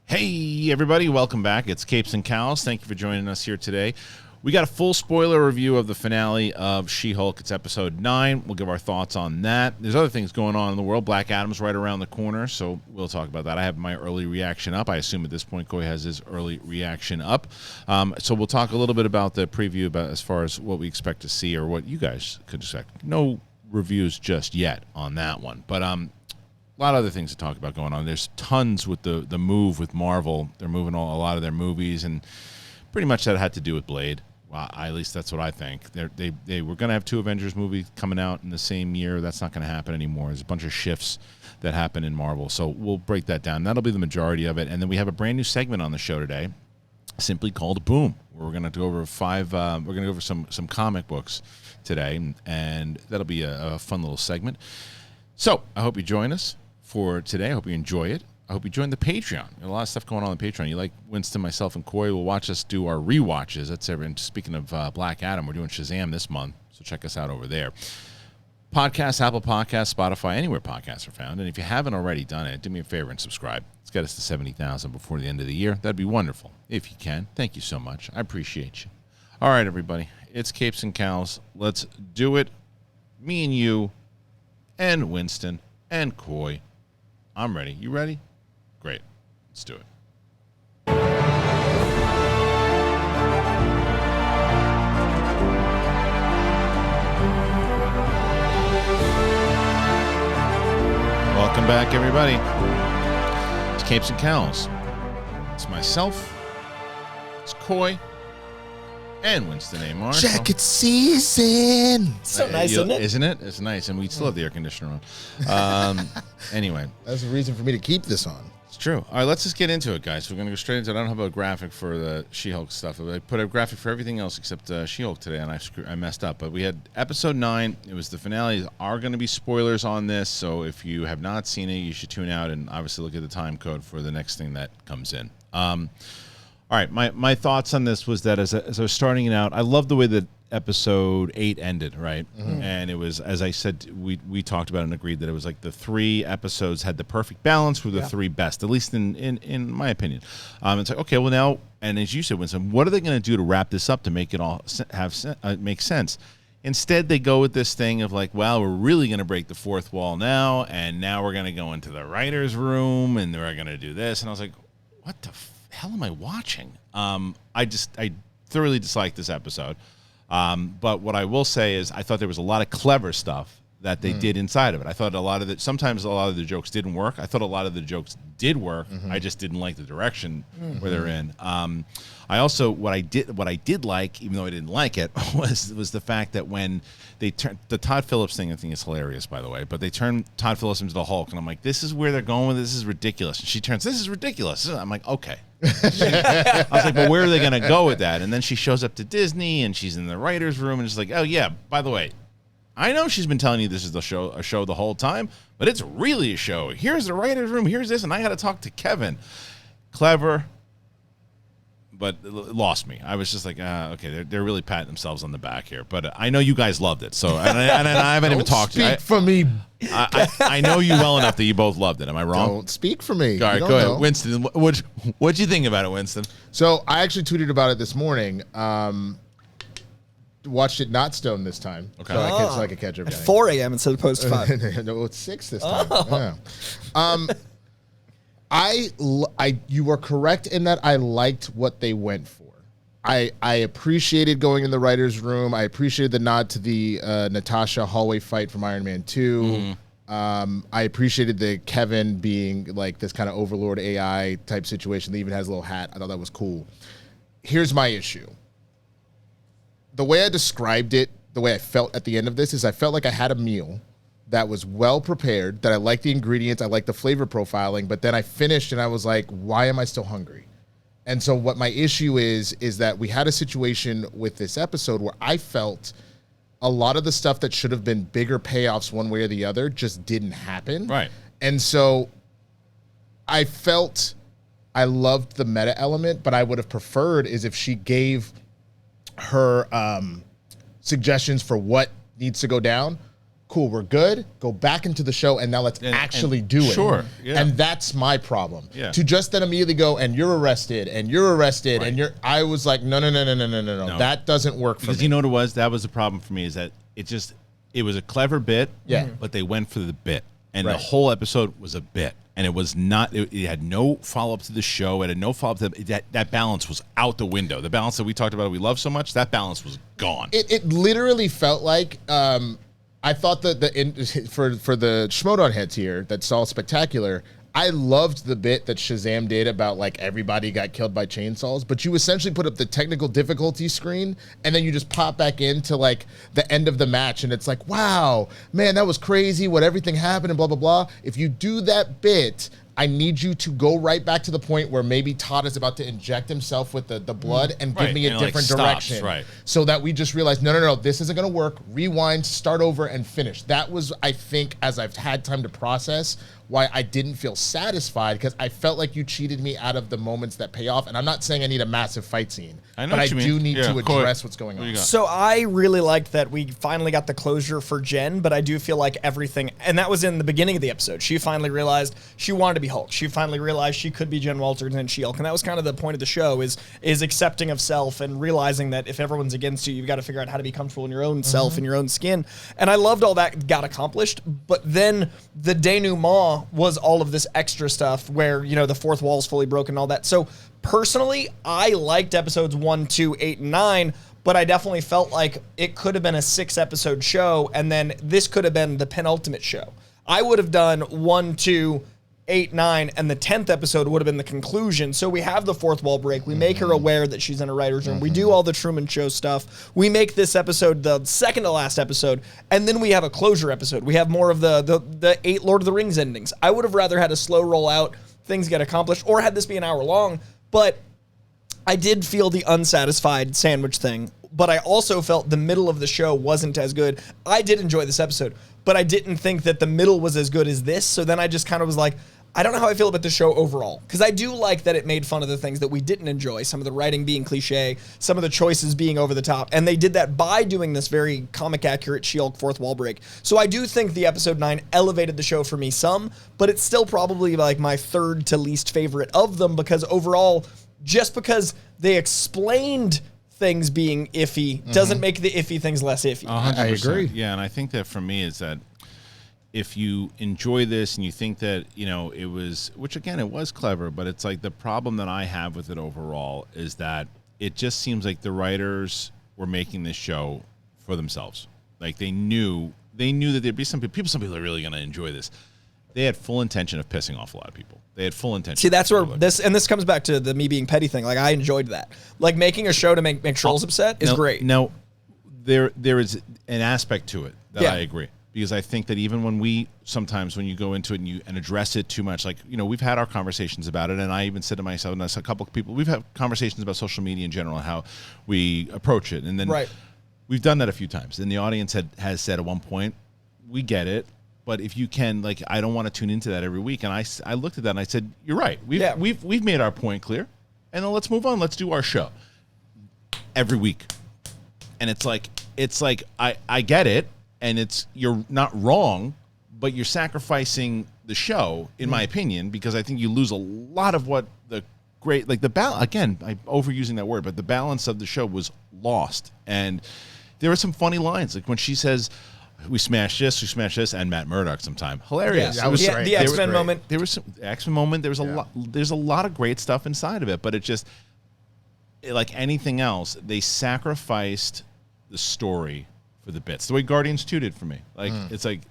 Hey, everybody. Welcome back. It's Capes and Cowls. Thank you for joining us here today. We got a full spoiler review of the finale of She-Hulk. It's episode 9. We'll give our thoughts on that. There's other things going on in the world. Black Adam's right around the corner, so we'll talk about that. I have my early reaction up. I assume at this point Coy has his early reaction up. So we'll talk a little bit about the preview about as far as what we expect to see or what you guys could expect. No reviews just yet on that one, but a lot of other things to talk about going on. There's tons with the move with Marvel. They're moving a lot of their movies, and pretty much that had to do with Blade. Well, at least that's what I think. They were going to have 2 Avengers movies coming out in the same year. That's not going to happen anymore. There's a bunch of shifts that happen in Marvel, so we'll break that down. That'll be the majority of it, and then we have a brand new segment on the show today, simply called Boom, where we're going to go over we're going to go over some comic books today, and that'll be a fun little segment. So I hope you join us for today. I hope you enjoy it. I hope you join the Patreon. There's a lot of stuff going on the Patreon. You like Winston, myself, and Coy will watch us do our rewatches. That's every. And speaking of Black Adam, we're doing Shazam this month, so check us out over there. Podcasts, Apple Podcasts, Spotify, anywhere podcasts are found. And if you haven't already done it, do me a favor and subscribe. Let's get us to 70,000 before the end of the year. That'd be wonderful if you can. Thank you so much. I appreciate you. All right, everybody. It's Capes and Cowls. Let's do it. Me and you and Winston and Coy. I'm ready. You ready? Great. Let's do it. Welcome back, everybody. It's Capes and Cowls. It's myself, it's Coy, and Winston Amar. Jacket season. So nice, isn't it? Isn't it? It's nice, and we still have the air conditioner on. Anyway. That's a reason for me to keep this on. It's true. All right, let's just get into it, guys. We're going to go straight into it. I don't have a graphic for the She-Hulk stuff. I put a graphic for everything else except She-Hulk today, and I messed up. But we had episode 9. It was the finale. There are going to be spoilers on this, so if you have not seen it, you should tune out and obviously look at the time code for the next thing that comes in. All right, my thoughts on this was that as I was starting it out, I love the way that episode 8 ended, right? Mm-hmm. And it was, as I said, we talked about and agreed that it was like the 3 episodes had the perfect balance, were the 3 best, at least in my opinion. It's like, okay, well now, and as you said, Winston, what are they going to do to wrap this up to make it all make sense? Instead, they go with this thing of like, well, we're really going to break the 4th wall now, and now we're going to go into the writer's room, and we're going to do this. And I was like, what the hell am I watching? I thoroughly disliked this episode. But what I will say is I thought there was a lot of clever stuff that they did inside of it. I thought sometimes a lot of the jokes didn't work. I thought a lot of the jokes did work. I just didn't like the direction where they're in. I also, what I did like, even though I didn't like it, was the fact that when they turned the Todd Phillips thing, I think is hilarious, by the way, but they turned Todd Phillips into the Hulk, and I'm like, this is where they're going with this. This is ridiculous. And she turns, this is ridiculous. I'm like, okay. I was like, well, where are they going to go with that? And then she shows up to Disney, and she's in the writer's room, and it's like, oh, yeah, by the way, I know she's been telling you this is a show the whole time, but it's really a show. Here's the writer's room, here's this, and I got to talk to Kevin. Clever, but it lost me. I was just like, okay, they're really patting themselves on the back here. But I know you guys loved it, so and I haven't even talked to you. Speak for me. I know you well enough that you both loved it. Am I wrong? Don't speak for me. All right, go ahead, Winston. What'd you think about it, Winston? So I actually tweeted about it this morning. Watched it not stoned this time, okay. So I could catch everything. At 4 a.m. instead of post 5. No, it's 6 this time. Yeah. You were correct in that I liked what they went for. I appreciated going in the writer's room. I appreciated the nod to the Natasha hallway fight from Iron Man 2. I appreciated the Kevin being like this kind of overlord AI type situation that even has a little hat. I thought that was cool. Here's my issue. The way I described it, the way I felt at the end of this is I felt like I had a meal that was well prepared, that I liked the ingredients, I liked the flavor profiling, but then I finished and I was like, why am I still hungry? And so what my issue is that we had a situation with this episode where I felt a lot of the stuff that should have been bigger payoffs one way or the other just didn't happen. Right. And so I felt I loved the meta element, but I would have preferred is if she gave her suggestions for what needs to go down cool, we're good. Go back into the show, and now let's actually do it. Sure, yeah. And that's my problem. Yeah. To just then immediately go, and you're arrested, and you're arrested, and you're. I was like, no. That doesn't work for me. Because you know what it was? That was the problem for me, is that it was a clever bit, but they went for the bit. And the whole episode was a bit. And it was not, it had no follow-up to the show. It had no follow-up to that balance was out the window. The balance that we talked about, we love so much, that balance was gone. It literally felt like, I thought that for the Schmodown heads here that saw Spectacular, I loved the bit that Shazam did about like everybody got killed by chainsaws, but you essentially put up the technical difficulty screen and then you just pop back into like the end of the match and it's like, wow, man, that was crazy what everything happened and blah, blah, blah. If you do that bit, I need you to go right back to the point where maybe Todd is about to inject himself with the blood and give me a different direction. Right. So that we just realize, no, this isn't going to work. Rewind, start over, and finish. That was, I think, as I've had time to process, why I didn't feel satisfied, because I felt like you cheated me out of the moments that pay off. And I'm not saying I need a massive fight scene, but I do need to address what's going on. So I really liked that we finally got the closure for Jen, but I do feel like everything, and that was in the beginning of the episode. She finally realized she wanted to be Hulk. She finally realized she could be Jen Walters and She-Hulk, and that was kind of the point of the show, is accepting of self and realizing that if everyone's against you, you've got to figure out how to be comfortable in your own self and your own skin. And I loved all that got accomplished, but then the denouement was all of this extra stuff where, you know, the fourth wall is fully broken and all that. So personally, I liked episodes 1, 2, 8, and 9, but I definitely felt like it could have been a 6-episode show, and then this could have been the penultimate show. I would have done 1, 2, 8, 9, and the 10th episode would have been the conclusion. So we have the fourth wall break. We make her aware that she's in a writer's room. We do all the Truman Show stuff. We make this episode the second to last episode, and then we have a closure episode. We have more of the 8 Lord of the Rings endings. I would have rather had a slow roll out, things get accomplished, or had this be an hour long, but I did feel the unsatisfied sandwich thing, but I also felt the middle of the show wasn't as good. I did enjoy this episode, but I didn't think that the middle was as good as this, so then I just kind of was like, I don't know how I feel about the show overall, because I do like that it made fun of the things that we didn't enjoy, some of the writing being cliche, some of the choices being over the top, and they did that by doing this very comic-accurate She-Hulk fourth wall break. So I do think the episode 9 elevated the show for me some, but it's still probably like my third to least favorite of them, because overall, just because they explained things being iffy doesn't make the iffy things less iffy. 100%. I agree. Yeah, and I think that for me is that if you enjoy this and you think that, you know, it was, which again, it was clever, but it's like the problem that I have with it overall is that it just seems like the writers were making this show for themselves. Like they knew that there'd be some people are really going to enjoy this. They had full intention of pissing off a lot of people. They had full intention. See, that's where this comes back to the me being petty thing. Like I enjoyed that. Like making a show to make trolls upset is great. No, there is an aspect to it that I agree. Because I think that even when when you go into it and address it too much, like, you know, we've had our conversations about it, and I even said to myself, and a couple of people, we've had conversations about social media in general and how we approach it. And then we've done that a few times. And the audience has said at one point, we get it, but if you can, like, I don't want to tune into that every week. And I looked at that and I said, you're right. We've made our point clear, and then let's move on. Let's do our show every week. And it's like I get it. And you're not wrong, but you're sacrificing the show, in my opinion, because I think you lose a lot of what the great, like the balance. Again, I'm overusing that word, but the balance of the show was lost. And there were some funny lines, like when she says, "We smash this," and Matt Murdock sometime. Hilarious. Yeah, that was great. The X-Men moment. There was some X-Men moment. There was a lot. There's a lot of great stuff inside of it, but it just, like anything else, they sacrificed the story for the bits, the way Guardians 2 did for me. Like it's like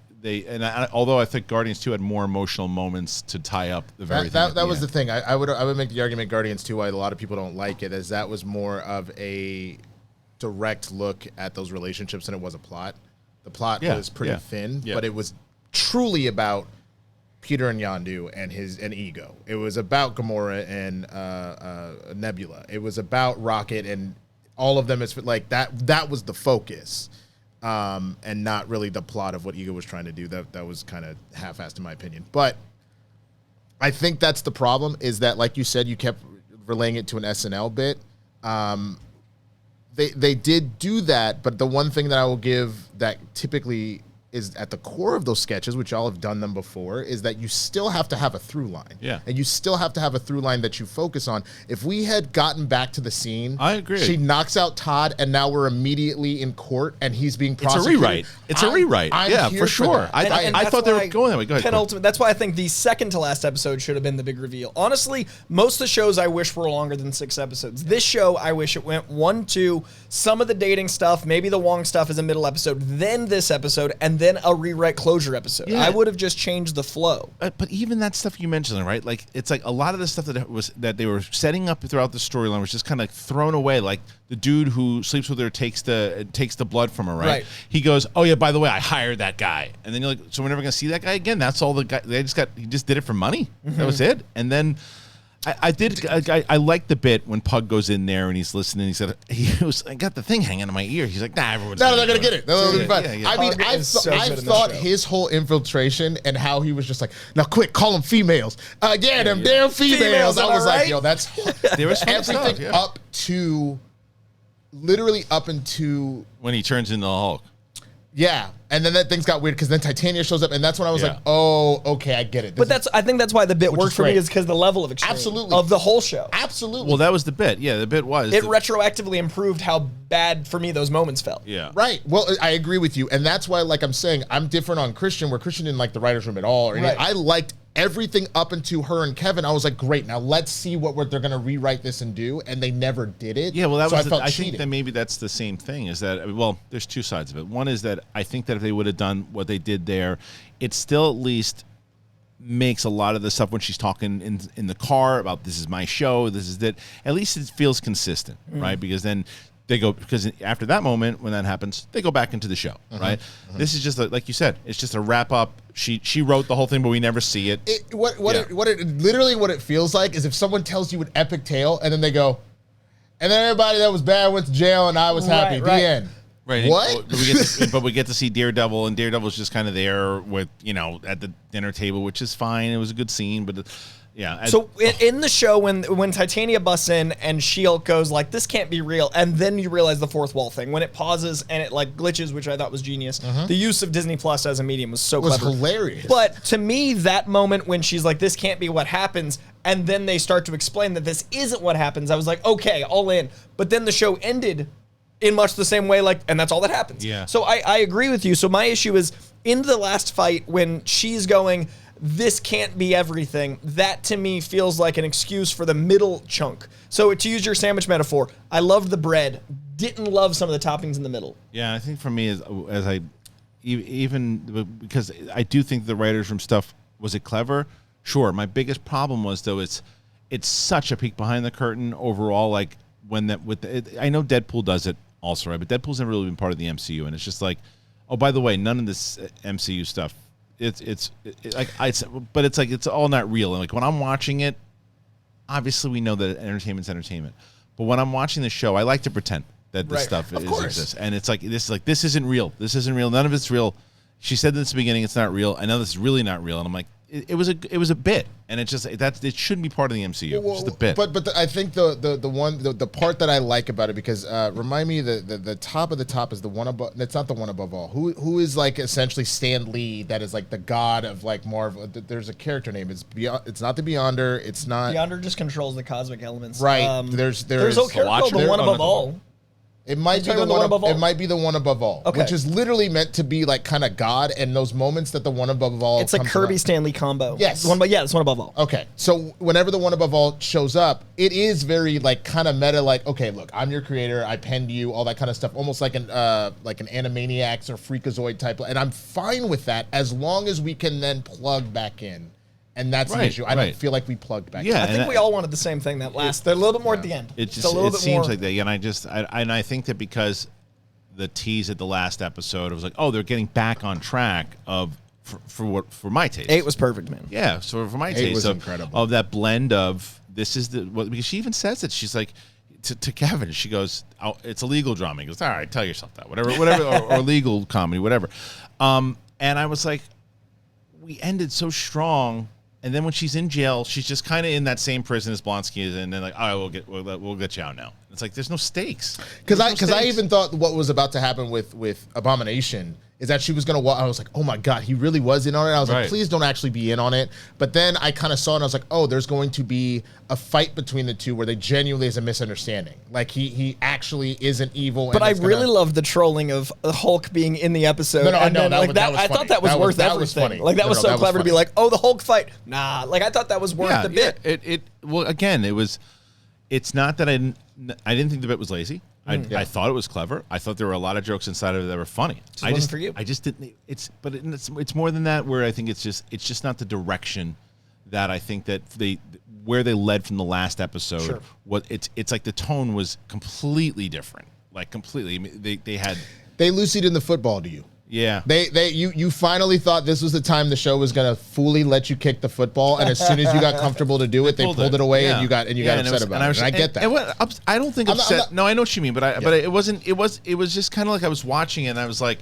although I think Guardians 2 had more emotional moments to tie up the very thing. That was the thing. I would make the argument Guardians 2, why a lot of people don't like it, is that was more of a direct look at those relationships than it was a plot. The plot was pretty thin, but it was truly about Peter and Yondu and Ego. It was about Gamora and Nebula. It was about Rocket and all of them. Is like that was the focus. And not really the plot of what Ego was trying to do. That was kind of half-assed in my opinion. But I think that's the problem, is that, like you said, you kept relaying it to an SNL bit. They did do that, but the one thing that I will give that typically is at the core of those sketches, which y'all have done them before, is that you still have to have a through line. Yeah. And you still have to have a through line that you focus on. If we had gotten back to the scene, I agree. She knocks out Todd, and now we're immediately in court, and he's being prosecuted. It's a rewrite. Yeah, for sure. I thought they were going that way. Go ahead. That's why I think the second to last episode should have been the big reveal. Honestly, most of the shows I wish were longer than 6 episodes. This show, I wish it went 1, 2, some of the dating stuff, maybe the Wong stuff is a middle episode, then this episode, and then a rewrite closure episode. Yeah. I would have just changed the flow. But even that stuff you mentioned, right? Like it's like a lot of the stuff that they were setting up throughout the storyline was just kind of thrown away. Like the dude who sleeps with her takes the blood from her, right? He goes, "Oh yeah, by the way, I hired that guy," and then you're like, "So we're never gonna see that guy again?" That's all the guy. He just did it for money. That was it. And then I liked the bit when Pug goes in there and he's listening. He said, I got the thing hanging in my ear. He's like, nah, everyone's they're going to get it. Yeah. I mean, I thought his whole infiltration and how he was just like, now quick, call them females. Them damn females. I was like, yo, that's there was everything stuff, up to, literally up into. When he turns into the Hulk. Yeah, and then that things got weird because then Titania shows up, and that's when I was like, "Oh, okay, I get it." I think that's why the bit worked for me is because the level of extreme of the whole show. Absolutely. Well, that was the bit. Yeah, the bit was. It retroactively improved how bad for me those moments felt. Yeah. Right. Well, I agree with you, and that's why, like I'm saying, I'm different on Kristian, where Kristian didn't like the writers' room at all. Or anything. I liked everything up into her and Kevin. I was like, great. Now let's see what they're going to rewrite this and do, and they never did it. Yeah, well, I cheating. think that maybe that's the same thing. Is that there's two sides of it. One is that I think that if they would have done what they did there, it still at least makes a lot of the stuff when she's talking in the car about this is my show, this is that. At least it feels consistent, right? Because then. Because after that moment, when that happens, they go back into the show, right? This is just like you said, it's just a wrap up. She wrote the whole thing, but we never see it. What it feels like is if someone tells you an epic tale and then they go, and then everybody that was bad went to jail and I was happy. The end. Right. What? But we get to see Daredevil, and Daredevil's just kind of there with at the dinner table, which is fine. It was a good scene, but. Yeah. So in the show, when Titania busts in and She-Hulk goes like, this can't be real, and then you realize the fourth wall thing, when it pauses and it like glitches, which I thought was genius. The use of Disney Plus as a medium was so clever. It was hilarious. But to me, that moment when she's like, this can't be what happens, and then they start to explain that this isn't what happens, I was like, okay, all in. But then the show ended in much the same way, and that's all that happens. Yeah. So I agree with you. So my issue is, in the last fight, when she's going, this can't be everything, that to me feels like an excuse for the middle chunk. So to use your sandwich metaphor, I loved the bread, didn't love some of the toppings in the middle. Yeah, I think for me, because I do think the writers' room stuff, was it clever? Sure. My biggest problem was, though, it's such a peek behind the curtain overall. Like when I know Deadpool does it also, right? But Deadpool's never really been part of the MCU, and it's just like, oh, by the way, none of this MCU stuff. But it's all not real. And like when I'm watching it, obviously we know that entertainment's entertainment. But when I'm watching the show, I like to pretend that this stuff exists. And it's like this isn't real. This isn't real. None of it's real. She said this at the beginning, it's not real. I know this is really not real. And I'm like, it was a bit, and it shouldn't be part of the MCU. It's just a bit. But I think the part that I like about it, because remind me, the top of the top is the one above. It's not the one above all. Who is like essentially Stan Lee? That is like the god of like Marvel. There's a character name. It's not the Beyonder. It's not. Beyonder just controls the cosmic elements. Right. There's a character called the one above all. It might be the one above all. It might be the one above all, okay. Which is literally meant to be like kind of God, and those moments that the one above all. It's a Kirby Stanley combo. Yes, it's one above all. Okay, so whenever the one above all shows up, it is very like kind of meta. Like, okay, look, I'm your creator. I penned you, all that kind of stuff. Almost like an Animaniacs or Freakazoid type. And I'm fine with that as long as we can then plug back in. And that's the issue. I don't feel like we plugged back. Yeah, I think we all wanted the same thing. That last, a little bit more at the end. It seems like that. Yeah, and I think that because the tease at the last episode, it was like, oh, they're getting back on track for my taste. 8 was perfect, man. Yeah, so for my taste, 8 was incredible. Of that blend of this is because she even says it. She's like to Kevin. She goes, oh, it's a legal drama. He goes, all right, tell yourself that, whatever, or legal comedy, whatever. And I was like, we ended so strong. And then when she's in jail, she's just kind of in that same prison as Blonsky is, and then like, all right, we'll get you out now. It's like there's no stakes. Because I even thought what was about to happen with Abomination is that she was going to walk. I was like, oh my God, he really was in on it. I was like, please don't actually be in on it. But then I kind of saw it and I was like, oh, there's going to be a fight between the two where they genuinely is a misunderstanding. Like he actually isn't evil. But I really love the trolling of Hulk being in the episode. No, I know. I thought that was worth everything. Like that was so clever to be like, oh, the Hulk fight. Nah, like I thought that was worth the bit. Well, again, it's not that I didn't think the bit was lazy. I thought it was clever. I thought there were a lot of jokes inside of it that were funny. I just for you. I just didn't. It's more than that. Where I think it's just not the direction that I think that where they led from the last episode. Sure. What it's like the tone was completely different. Like completely. I mean, they Lucy'd in the football to you. Yeah. You finally thought this was the time the show was gonna fully let you kick the football, and as soon as you got comfortable to do it, they pulled it away, and you got upset about it. And I get that. I don't think upset. No, I know what you mean, but it wasn't. It was just kind of like I was watching it, and I was like,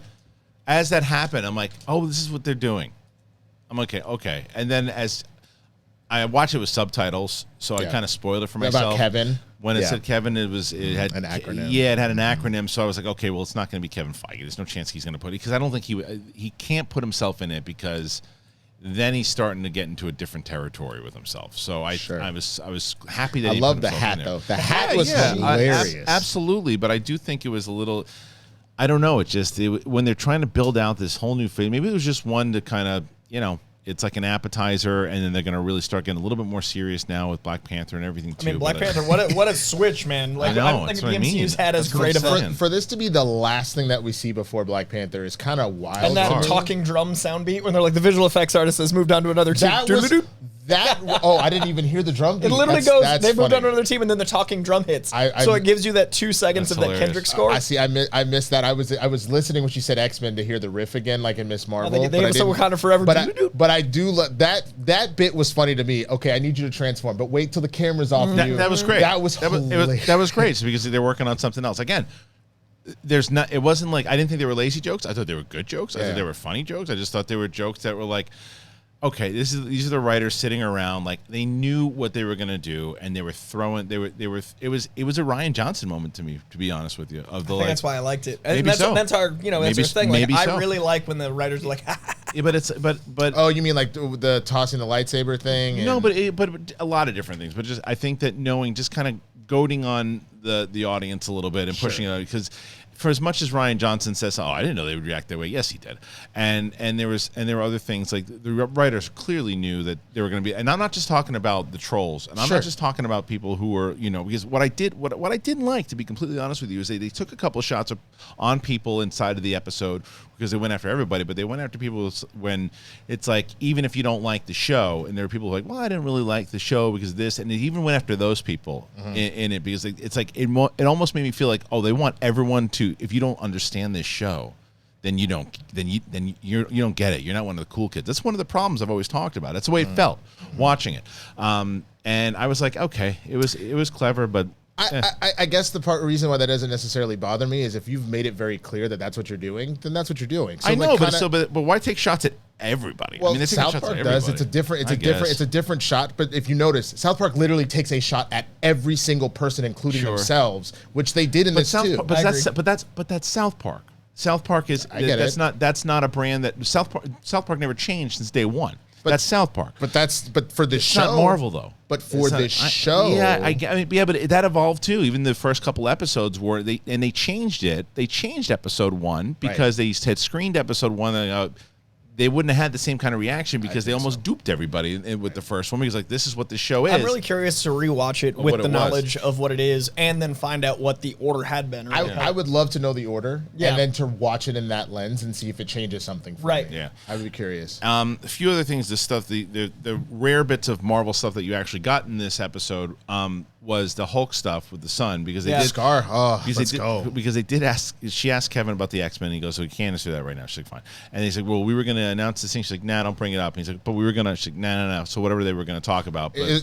as that happened, I'm like, oh, this is what they're doing. I'm like, okay, and then as I watched it with subtitles, so I kind of spoiled it for myself. About Kevin. When it said Kevin, it had an acronym. Yeah, it had an acronym. So I was like, okay, well, it's not going to be Kevin Feige. There's no chance he's going to put it because I don't think he can't put himself in it because then he's starting to get into a different territory with himself. So I was happy that I love the hat though. The hat was hilarious. Absolutely, but I do think it was a little. I don't know. When they're trying to build out this whole new phase, maybe it was just one to kind of it's like an appetizer, and then they're going to really start getting a little bit more serious now with Black Panther and everything too. I mean, Black Panther, what a switch, man! Like, I know, I don't think the MCU's had as great of a for this to be the last thing that we see before Black Panther is kind of wild. And that talking drum sound beat when they're like the visual effects artist has moved on to another team. I didn't even hear the drum beat. It literally goes. They've moved on to another team, and then the talking drum hits. So it gives you that 2 seconds of that Kendrick score. I see. I missed that. I was listening when she said X-Men to hear the riff again, like in Miss Marvel. They have some Wakanda Forever. But I do love that bit was funny to me. Okay, I need you to transform, but wait till the camera's off you. That was great. That was hilarious. That was great because they're working on something else. Again, it wasn't like I didn't think they were lazy jokes. I thought they were good jokes. I thought they were funny jokes. I just thought they were jokes that were like, okay, these are the writers sitting around like they knew what they were gonna do, and they were throwing. It was a Ryan Johnson moment to me, to be honest with you. I think that's why I liked it. Maybe that's so. That's our that's our thing. Like, I really like when the writers are like. Yeah, but oh, you mean like the tossing the lightsaber thing? No, but a lot of different things. But just I think that knowing, just kind of goading on the audience a little bit and pushing it, because for as much as Ryan Johnson says, "Oh, I didn't know they would react that way," yes, he did. And there were other things like the writers clearly knew that there were going to be. And I'm not just talking about the trolls, and I'm not just talking about people who were because what I didn't like, to be completely honest with you, is they took a couple of shots on people inside of the episode because they went after everybody, but they went after people when it's like, even if you don't like the show, and there are people who are like, well, I didn't really like the show because of this, and they even went after those people in it because it's like it almost made me feel like, oh, they want everyone to, if you don't understand this show, then you don't get it. You're not one of the cool kids. That's one of the problems I've always talked about. That's the way it felt watching it. And I was like, okay, it was clever, but I guess the reason why that doesn't necessarily bother me is if you've made it very clear that that's what you're doing, then that's what you're doing. So I know, but why take shots at everybody? Well, I mean, South Park does. It's a different shot. But if you notice, South Park literally takes a shot at every single person, including themselves, which they did in this too. But that's South Park. South Park is that's not a brand that South Park never changed since day one. That's South Park. But for the show. It's not Marvel, though. But for the show. But that evolved, too. Even the first couple episodes they changed it. They changed episode 1 because they had screened episode 1. They wouldn't have had the same kind of reaction because they almost duped everybody with the first one because, like, this is what the show is. I'm really curious to rewatch it with the knowledge of what it is and then find out what the order had been. I would love to know the order and then to watch it in that lens and see if it changes something for me. Yeah. I would be curious. A few other things, the rare bits of Marvel stuff that you actually got in this episode was the Hulk stuff with the son because they did Scar. Because they did ask. She asked Kevin about the X-Men. And he goes, "So we can't answer that right now." She's like, "Fine." And he's like, "Well, we were going to announce this thing." She's like, "Nah, don't bring it up." And he's like, "But we were going to." She's like, "No." So whatever they were going to talk about, they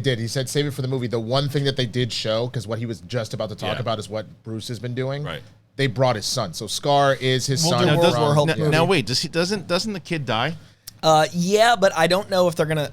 did. He said save it for the movie. The one thing that they did show, because what he was just about to talk about is what Bruce has been doing. Right. They brought his son. So Scar is his son. Now wait, doesn't the kid die? Yeah, but I don't know if they're gonna.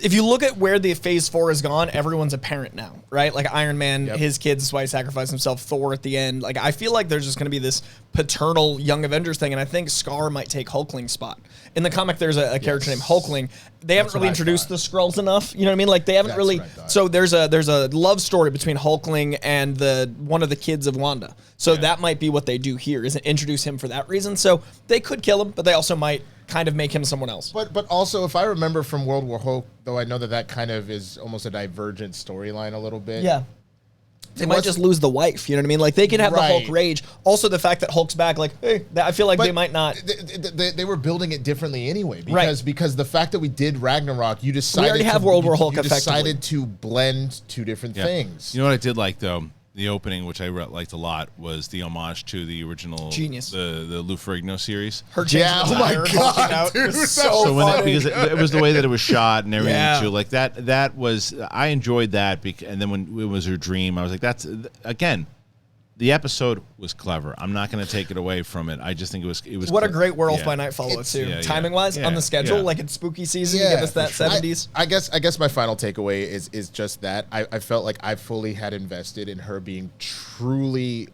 if you look at where the Phase 4 has gone, everyone's a parent now, right? Like Iron Man, his kids, that's why he sacrificed himself. Thor at the end. Like I feel like there's just going to be this paternal Young Avengers thing, and I think Scar might take Hulkling's spot. In the comic, there's a character named Hulkling. They haven't really introduced the Skrulls enough. You know what I mean? Like they haven't really. So there's a love story between Hulkling and one of the kids of Wanda. So that might be what they do here, is introduce him for that reason. So they could kill him, but they also might kind of make him someone else. But also, if I remember from World War Hulk, though I know that kind of is almost a divergent storyline a little bit. Yeah. They might just lose the wife, you know what I mean? Like, they could have the Hulk rage. Also, the fact that Hulk's back, like, hey, I feel like they might not. They were building it differently anyway. Because the fact that we did Ragnarok, you decided we already have World War Hulk effectively. Decided to blend two different things. You know what I did like, though? The opening, which I liked a lot, was the homage to the original Genius, the Lou Ferrigno series. Oh my god, dude, so because it was the way that it was shot and everything too, like that was, I enjoyed that. And then when it was her dream, I was like, that's again, the episode was clever. I'm not going to take it away from it. I just think it was. What a great Werewolf by Night follow too. Timing wise on the schedule, like it's spooky season. Give us that 70s. I guess my final takeaway is just that I felt like I fully had invested in her being truly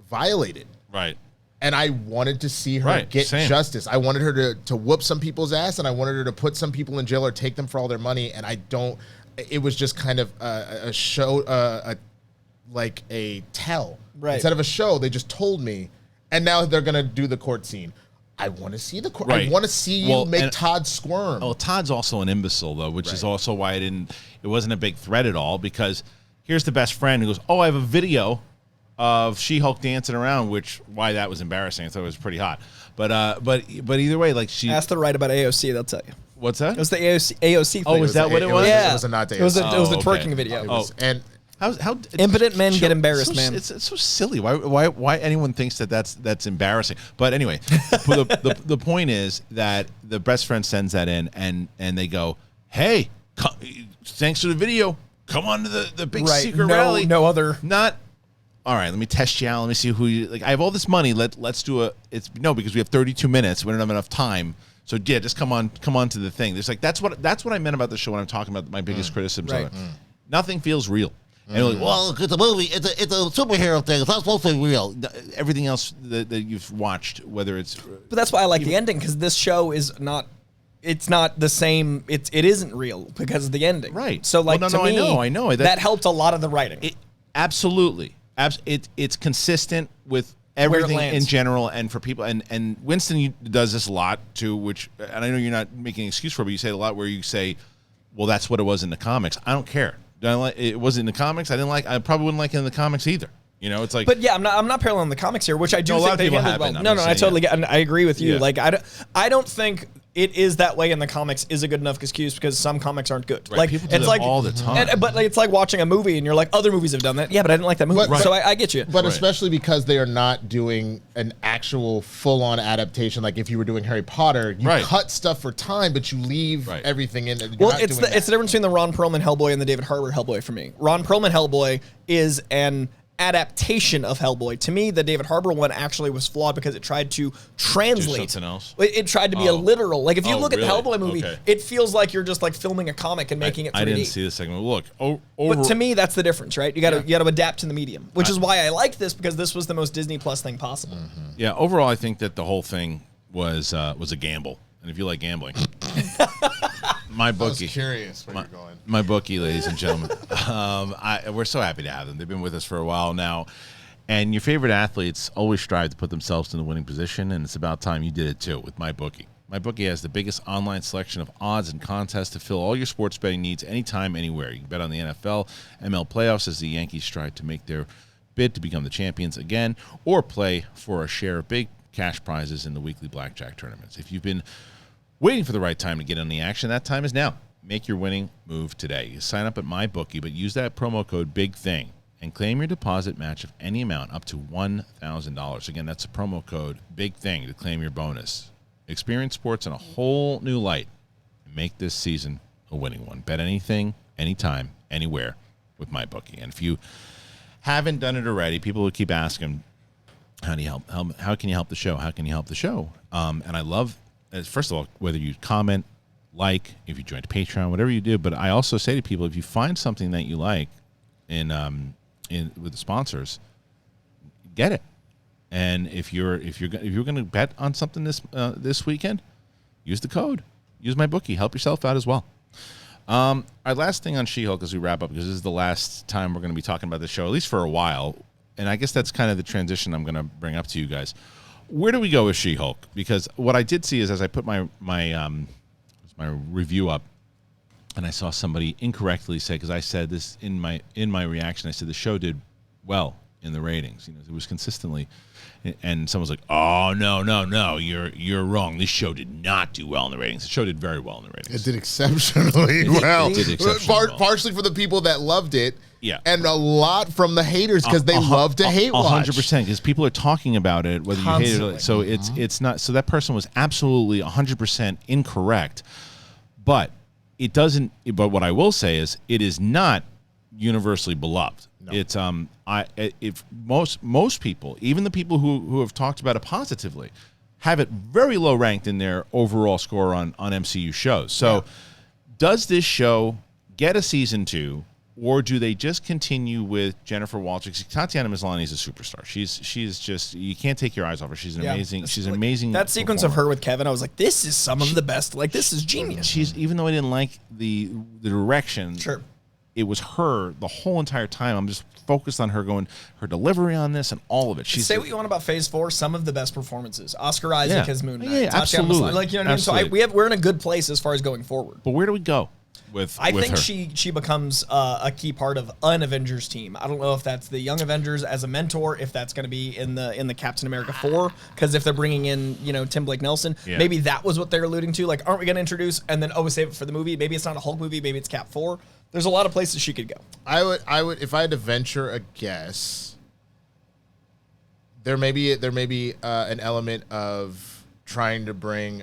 violated. Right. And I wanted to see her get justice. I wanted her to whoop some people's ass, and I wanted her to put some people in jail or take them for all their money. And I don't. It was just kind of a show. Like a tell. Right. Instead of a show, they just told me, and now they're gonna do the court scene. I want to see the court. I want to see you make Todd squirm. Oh, Todd's also an imbecile though, which is also why it wasn't a big threat at all. Because here's the best friend who goes, "Oh, I have a video of She-Hulk dancing around," why that was embarrassing. I thought it was pretty hot. But either way, like she asked the right about AOC. They'll tell you. What's that? It was the AOC thing. Oh, was that what it was? Yeah, it was not the AOC. It was the twerking video. And how impotent men get embarrassed, man. It's so silly. Why anyone thinks that's embarrassing? But anyway, the point is that the best friend sends that in, and they go, "Hey, thanks for the video. Come on to the big secret rally." No other. Not. All right, let me test you out. Let me see who you like. I have all this money. Let's do because we have 32 minutes. We don't have enough time. So yeah, just come on to the thing. There's like that's what I meant about the show when I'm talking about my biggest criticisms of it. Nothing feels real. And you're like, well, it's a movie. It's a superhero thing. It's not supposed to be real. Everything else that you've watched, whether it's... But that's why I like the ending, because this show is not... It's not the same... It isn't real because of the ending. Right. So, like, to me, I know. That helped a lot of the writing. Absolutely. It's consistent with everything in general, and for people... And Winston does this a lot, too, and I know you're not making an excuse for it, but you say it a lot where you say, well, that's what it was in the comics. I don't care. It wasn't in the comics. I probably wouldn't like it in the comics either. You know, it's like. But yeah, I'm not paralleling the comics here, which I do think they handled well. No, I totally get. And I agree with you. Yeah. Like I don't think it is that way in the comics is a good enough excuse, because some comics aren't good. Right. Like people do that all the time. But it's like watching a movie and you're like, other movies have done that. Yeah, but I didn't like that movie. So I get you. But especially because they are not doing an actual full-on adaptation. Like if you were doing Harry Potter, you cut stuff for time, but you leave everything in. Well, it's the difference between the Ron Perlman Hellboy and the David Harbour Hellboy for me. Ron Perlman Hellboy is an adaptation of Hellboy. To me, the David Harbour one actually was flawed because it tried to translate. Something else? It tried to be a literal. Like if you look at the Hellboy movie, it feels like you're just like filming a comic and making it 3D. I didn't see the segment. Look, but to me, that's the difference, right? You got to adapt to the medium, which is why I like this, because this was the most Disney Plus thing possible. Mm-hmm. Yeah, overall, I think that the whole thing was a gamble, and if you like gambling. MyBookie. I was curious where you're going. MyBookie, ladies and gentlemen. We're so happy to have them. They've been with us for a while now. And your favorite athletes always strive to put themselves in the winning position, and it's about time you did it too with MyBookie. MyBookie has the biggest online selection of odds and contests to fill all your sports betting needs anytime, anywhere. You can bet on the NFL, ML playoffs as the Yankees strive to make their bid to become the champions again, or play for a share of big cash prizes in the weekly blackjack tournaments. If you've been waiting for the right time to get on the action, that time is now. Make your winning move today. You sign up at MyBookie, but use that promo code BIGTHING and claim your deposit match of any amount up to $1,000. Again, that's the promo code BIGTHING to claim your bonus. Experience sports in a whole new light and make this season a winning one. Bet anything, anytime, anywhere with MyBookie. And if you haven't done it already, people will keep asking, how do you help? How can you help the show? How can you help the show? And I love, first of all, whether you comment, if you join Patreon, whatever you do. But I also say to people, if you find something that you like in with the sponsors, get it. And if you're going to bet on something this weekend, use the code. Use MyBookie. Help yourself out as well. Our last thing on She-Hulk as we wrap up, because this is the last time we're going to be talking about the show, at least for a while. And I guess that's kind of the transition I'm going to bring up to you guys. Where do we go with She-Hulk? Because what I did see is, as I put my review up, and I saw somebody incorrectly say, because I said this in my reaction, I said the show did well in the ratings. It was consistently, and someone's like, "Oh no, you're wrong. This show did not do well in the ratings. The show did very well in the ratings. It did exceptionally well. It did exceptionally well. Partially for the people that loved it, yeah, and a lot from the haters because they love to hate watch. 100%, because people are talking about it whether Constantly. you hate it. So it's not. So that person was absolutely 100% incorrect, but it doesn't. But what I will say is, it is not universally beloved. No. It's if most people, even the people who have talked about it positively, have it very low ranked in their overall score on MCU shows. So does this show get a season 2, or do they just continue with Jennifer Walters? Tatiana Maslany is a superstar. She's just, you can't take your eyes off her. She's an amazing. That sequence of her with Kevin, I was like, this is some of the best. Like, this is genius. She's, even though I didn't like the direction. Sure. It was her the whole entire time. I'm just focused on her her delivery on this and all of it. Say what you want about Phase 4, some of the best performances. Oscar Isaac as Moon Knight. Yeah, absolutely. Like, you know what I mean? So we're in a good place as far as going forward. But where do we go with I think her? she becomes a key part of an Avengers team. I don't know if that's the Young Avengers as a mentor, if that's going to be in the Captain America 4, because if they're bringing in Tim Blake Nelson, maybe that was what they're alluding to. Like, aren't we going to introduce and then we save it for the movie? Maybe it's not a Hulk movie. Maybe it's Cap 4. There's a lot of places she could go. I would if I had to venture a guess, there may be an element of trying to bring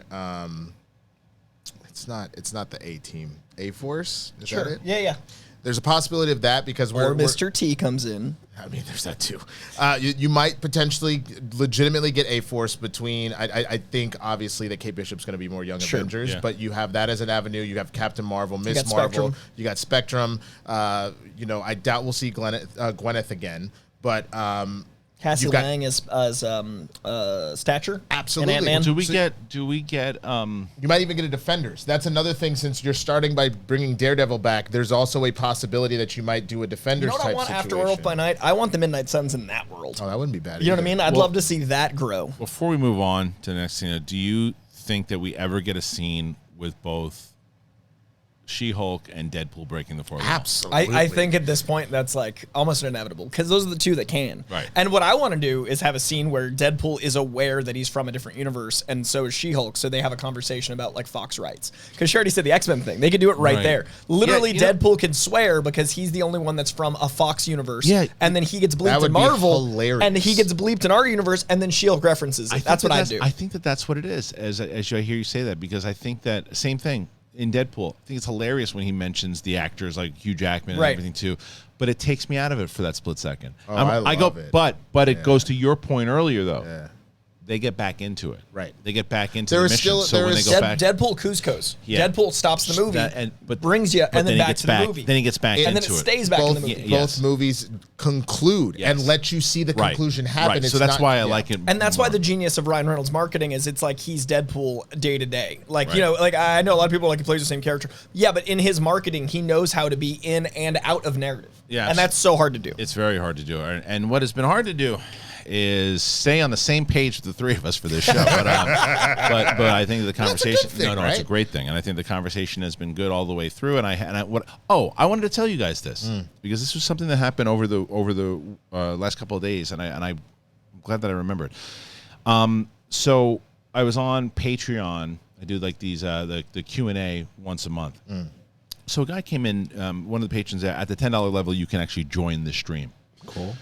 it's not the A team, A Force. Is that it? Yeah. There's a possibility of that because Mr. T comes in. I mean, there's that too. You might potentially legitimately get A Force between. I think obviously that Kate Bishop's going to be more Young Avengers, but you have that as an avenue. You have Captain Marvel, Miss Marvel. You got Spectrum. I doubt we'll see Gwyneth again, but Cassie Lang as Stature. Absolutely. And Ant-Man. Do we get you might even get a Defenders. That's another thing, since you're starting by bringing Daredevil back, there's also a possibility that you might do a Defenders type situation. After Werewolf by Night? I want the Midnight Suns in that world. Oh, that wouldn't be bad. You know what I mean? I'd love to see that grow. Before we move on to the next scene, do you think that we ever get a scene with both She-Hulk and Deadpool breaking the fourth wall? Absolutely. I think at this point that's like almost inevitable, because those are the two that can. Right. And what I want to do is have a scene where Deadpool is aware that he's from a different universe, and so is She-Hulk, so they have a conversation about like Fox rights. Because she already said the X-Men thing. They could do it right there. Literally, Deadpool can swear because he's the only one that's from a Fox universe. Yeah. And then he gets bleeped in Marvel. Hilarious. And he gets bleeped in our universe, and then She-Hulk references it. That's what I do. I think that's what it is, as I hear you say that, because I think that same thing. In Deadpool, I think it's hilarious when he mentions the actors like Hugh Jackman and everything too, but it takes me out of it for that split second. I love it. But it goes to your point earlier though. Yeah. They get back into it. Right. They get back into the mission. So when they go back, Deadpool Cusco's. Yeah. Deadpool stops the movie, but brings you, and then back to the movie. Then he gets back into it. And then it stays back in the movie. Both movies conclude and let you see the conclusion happen. Right. So that's why I like it. And that's why the genius of Ryan Reynolds' marketing is it's like he's Deadpool day to day. Like, like I know a lot of people like he plays the same character. Yeah, but in his marketing, he knows how to be in and out of narrative. Yeah. And that's so hard to do. It's very hard to do. And what has been hard to do is stay on the same page with the three of us for this show. But I think the conversation, it's a great thing. And I think the conversation has been good all the way through. And I wanted to tell you guys this because this was something that happened over the last couple of days, and I'm glad that I remembered. So I was on Patreon. I do like these the Q&A once a month. So a guy came in, one of the patrons at the $10 level, you can actually join the stream. Cool.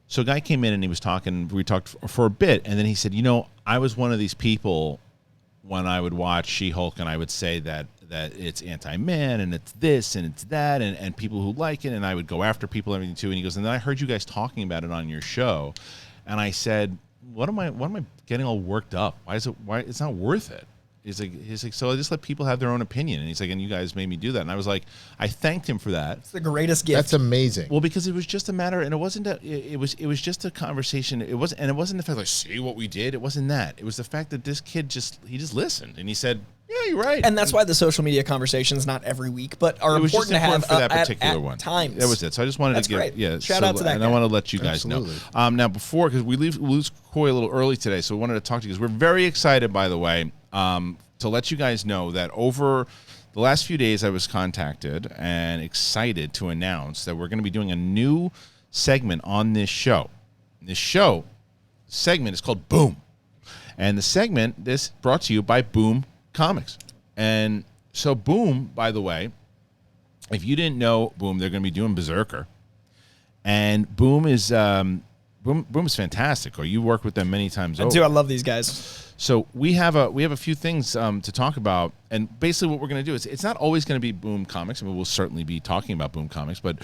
So a guy came in and he was talking, we talked for a bit, and then he said, I was one of these people when I would watch She-Hulk and I would say that it's anti-man and it's this and it's that and people who like it, and I would go after people and everything too. And he goes, and then I heard you guys talking about it on your show, and I said, what am I getting all worked up? Why it's not worth it? He's like, so I just let people have their own opinion. And he's like, and you guys made me do that. And I was like, I thanked him for that. It's the greatest gift. That's amazing. Well, because it was just a matter, and it wasn't. It was just a conversation. It wasn't the fact like, see what we did. It wasn't that. It was the fact that this kid just listened and he said, yeah, you're right. And that's why the social media conversations, not every week, but are important to have for that particular one. Times. That was it. So I just wanted to give, great. Shout out to that and guy. I want to let you guys know. Now, before, because we lose Coy a little early today, so we wanted to talk to you because we're very excited, by the way, to let you guys know that over the last few days I was contacted and excited to announce that we're going to be doing a new segment on this show. This segment is called Boom. And the segment, this brought to you by Boom Comics. And so Boom, by the way, if you didn't know Boom, they're going to be doing Berserker. And Boom is fantastic. Or you worked with them many times over. I do. I love these guys. So we have a few things to talk about, and basically what we're going to do is it's not always going to be Boom Comics. I mean, we'll certainly be talking about Boom Comics, but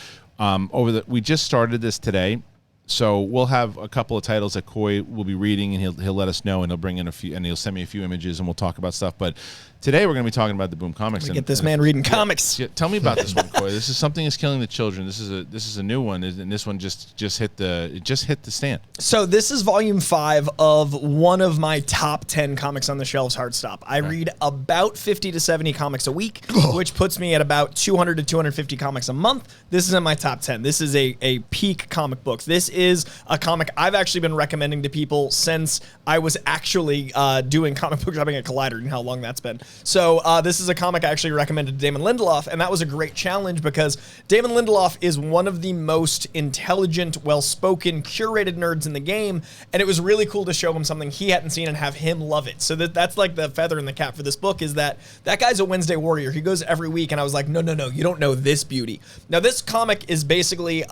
we just started this today, so we'll have a couple of titles that Coy will be reading, and he'll let us know, and he'll bring in a few, and he'll send me a few images, and we'll talk about stuff. But today we're going to be talking about the Boom Comics. Get this man reading comics. Yeah, tell me about this one, Coy. This is Something Is Killing the Children. This is a new one, and this one just hit the stand. So this is volume 5 of one of my top 10 comics on the shelves. Hard stop. I read about 50 to 70 comics a week, which puts me at about 200 to 250 comics a month. This is in my top 10. This is a peak comic book. This is a comic I've actually been recommending to people since I was actually doing comic book shopping at Collider, and how long that's been. So this is a comic I actually recommended to Damon Lindelof, and that was a great challenge because Damon Lindelof is one of the most intelligent, well-spoken, curated nerds in the game, and it was really cool to show him something he hadn't seen and have him love it. So that's like the feather in the cap for this book, is that guy's a Wednesday warrior. He goes every week, and I was like, no, you don't know this beauty. Now, this comic is basically...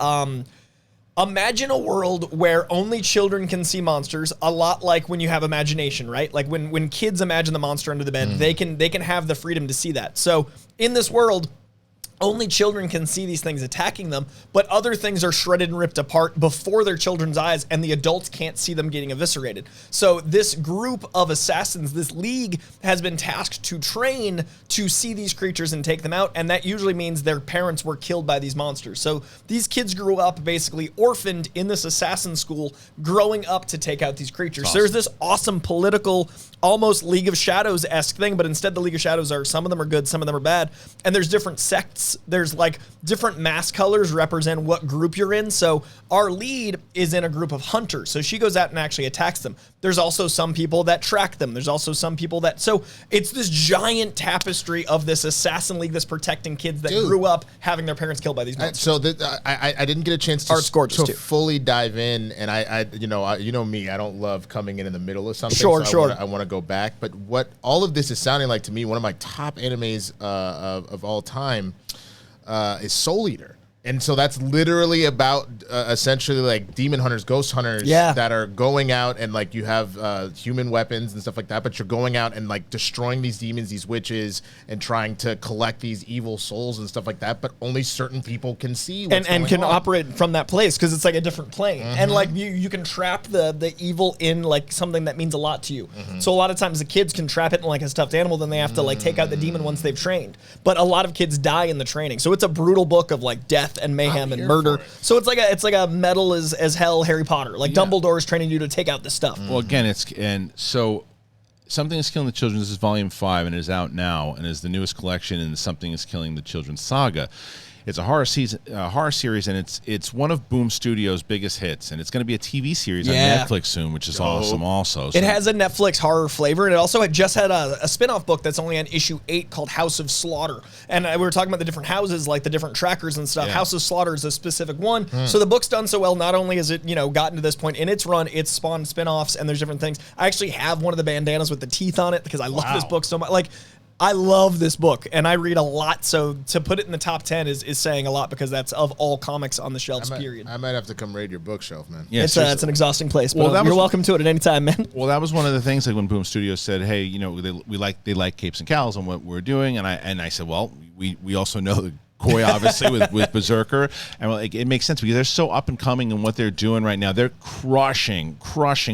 imagine a world where only children can see monsters, a lot like when you have imagination, right? Like when kids imagine the monster under the bed, they can have the freedom to see that. So in this world, only children can see these things attacking them, but other things are shredded and ripped apart before their children's eyes, and the adults can't see them getting eviscerated. So this group of assassins, this league, has been tasked to train to see these creatures and take them out, and that usually means their parents were killed by these monsters. So these kids grew up basically orphaned in this assassin school, growing up to take out these creatures. Awesome. So there's this awesome political, almost League of Shadows-esque thing, but instead the League of Shadows are, some of them are good, some of them are bad, and there's different sects. There's like different mask colors represent what group you're in. So our lead is in a group of hunters. So she goes out and actually attacks them. There's also some people that track them. There's also some people that... So it's this giant tapestry of this assassin league that's protecting kids that grew up having their parents killed by these monsters. I didn't get a chance to fully dive in, and you know me, I don't love coming in the middle of something. Sure. I want to go back. But what all of this is sounding like to me, one of my top animes of all time is Soul Eater. And so that's literally about essentially like demon hunters, ghost hunters that are going out, and like you have human weapons and stuff like that, but you're going out and like destroying these demons, these witches, and trying to collect these evil souls and stuff like that. But only certain people can see what's and can on. Operate from that place because it's like a different plane. And like you can trap the evil in like something that means a lot to you. So a lot of times the kids can trap it in like a stuffed animal, then they have to like take out the demon once they've trained. But a lot of kids die in the training. So it's a brutal book of like death and mayhem and murder. So it's like a metal as hell Harry Potter. Like Dumbledore is training you to take out this stuff. Well, again, so Something Is Killing the Children. This is volume 5 and it is out now and is the newest collection in the Something Is Killing the Children saga. It's a horror series, and it's one of Boom Studios' biggest hits, and it's going to be a TV series on Netflix soon, which is awesome also. So. It has a Netflix horror flavor, and it also just had a spin-off book that's only on issue 8 called House of Slaughter. And we were talking about the different houses, like the different trackers and stuff. House of Slaughter is a specific one. So the book's done so well, not only has it gotten to this point in its run, it's spawned spin-offs, and there's different things. I actually have one of the bandanas with the teeth on it because I love this book so much. Like, I love this book, and I read a lot, so to put it in the top 10 is saying a lot because that's of all comics on the shelves, period. I might have to come raid your bookshelf, man. Yeah, it's an exhausting place, but you're welcome to it at any time, man. Well, that was one of the things, like when Boom Studios said, hey, they like Capes and Cowls and what we're doing, and I said, well, we also know McCoy, obviously, with Berserker. And like, it makes sense because they're so up and coming in what they're doing right now. They're crushing.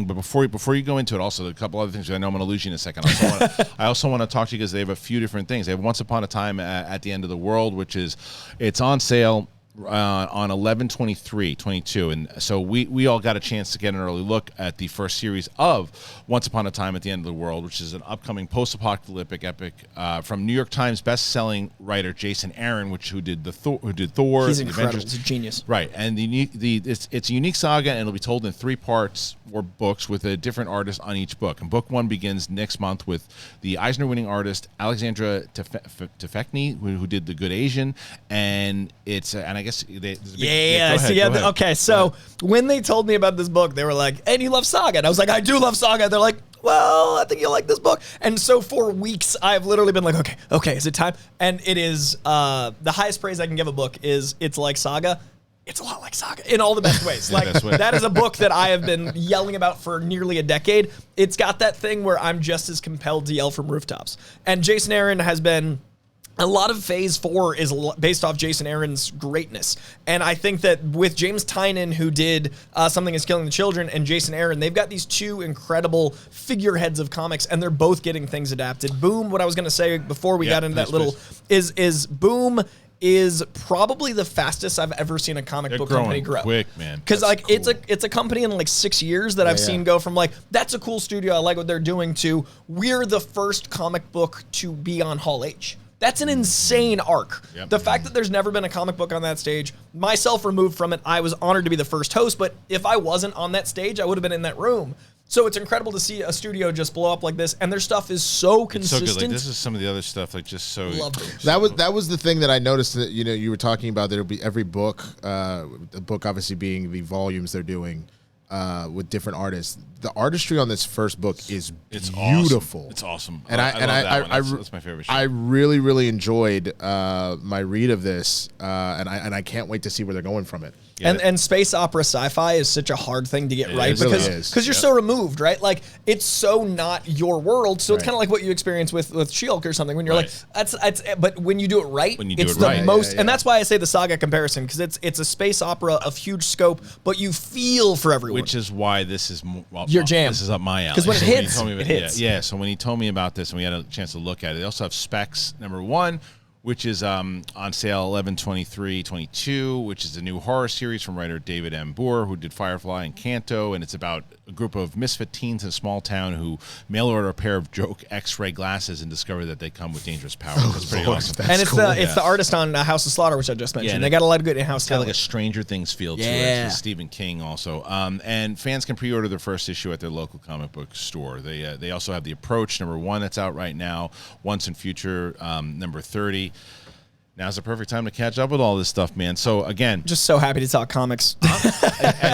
But before you go into it, also, a couple other things. I know I'm going to lose you in a second. I also want to talk to you because they have a few different things. They have Once Upon a Time at the End of the World, which it's on sale on 11/23/22, and so we all got a chance to get an early look at the first series of Once Upon a Time at the End of the World, which is an upcoming post-apocalyptic epic from New York Times best-selling writer Jason Aaron, who did Thor. He's incredible. He's a genius. Right, and it's a unique saga, and it'll be told in 3 parts or books with a different artist on each book. And book 1 begins next month with the Eisner-winning artist Alexandra Tefekny, who did The Good Asian, and I guess okay, so when they told me about this book, they were like, and you love Saga, and I was like, I do love Saga. They're like, well, I think you'll like this book. And so for weeks I've literally been like, okay, is it time? And it is the highest praise I can give a book is it's like Saga. It's a lot like Saga in all the best ways. Like, that is a book that I have been yelling about for nearly a decade. It's got that thing where I'm just as compelled to yell from rooftops. And Jason Aaron has been... A lot of Phase 4 is based off Jason Aaron's greatness. And I think that with James Tynion, who did Something is Killing the Children, and Jason Aaron, they've got these 2 incredible figureheads of comics, and they're both getting things adapted. Boom, what I was going to say before we got into that little, is Boom is probably the fastest I've ever seen a comic book company grow. Quick, man. Because like cool. it's a company in like 6 years that I've seen go from like, that's a cool studio, I like what they're doing, to we're the first comic book to be on Hall H. That's an insane arc. Yep. The fact that there's never been a comic book on that stage, myself removed from it, I was honored to be the first host, but if I wasn't on that stage, I would have been in that room. So it's incredible to see a studio just blow up like this, and their stuff is so consistent. It's so good. Like, this is some of the other stuff, like, just so... Love it. That was the thing that I noticed that, you were talking about, there'll be every book, the book obviously being the volumes they're doing, with different artists. The artistry on this first book is beautiful. Awesome. It's awesome. And that's my favorite. I really, really enjoyed my read of this, and I can't wait to see where they're going from it. And space opera sci-fi is such a hard thing to get right because you're so removed, right? Like, it's so not your world. So it's kind of like what you experience with She-Hulk or something when you're like, that's. But when you do it right, it's the most. And that's why I say the Saga comparison, because it's a space opera of huge scope, but you feel for everyone. Which is why this is your jam. This is up my alley. Because when it hits, it hits. Yeah. So when he told me about this and we had a chance to look at it, they also have Specs #1, which is on sale 11/23/22, which is a new horror series from writer David M. Boer, who did Firefly and Canto, and it's about a group of misfit teens in a small town who mail order a pair of joke X-ray glasses and discover that they come with dangerous powers. That's pretty awesome. And it's the artist on House of Slaughter, which I just mentioned. They got a lot of good in-house talent. Got like a Stranger Things feel to it. It's Stephen King also. And fans can pre-order their first issue at their local comic book store. They also have The Approach #1 that's out right now. Once and Future #30. Now's the perfect time to catch up with all this stuff, man. So again, just so happy to talk comics,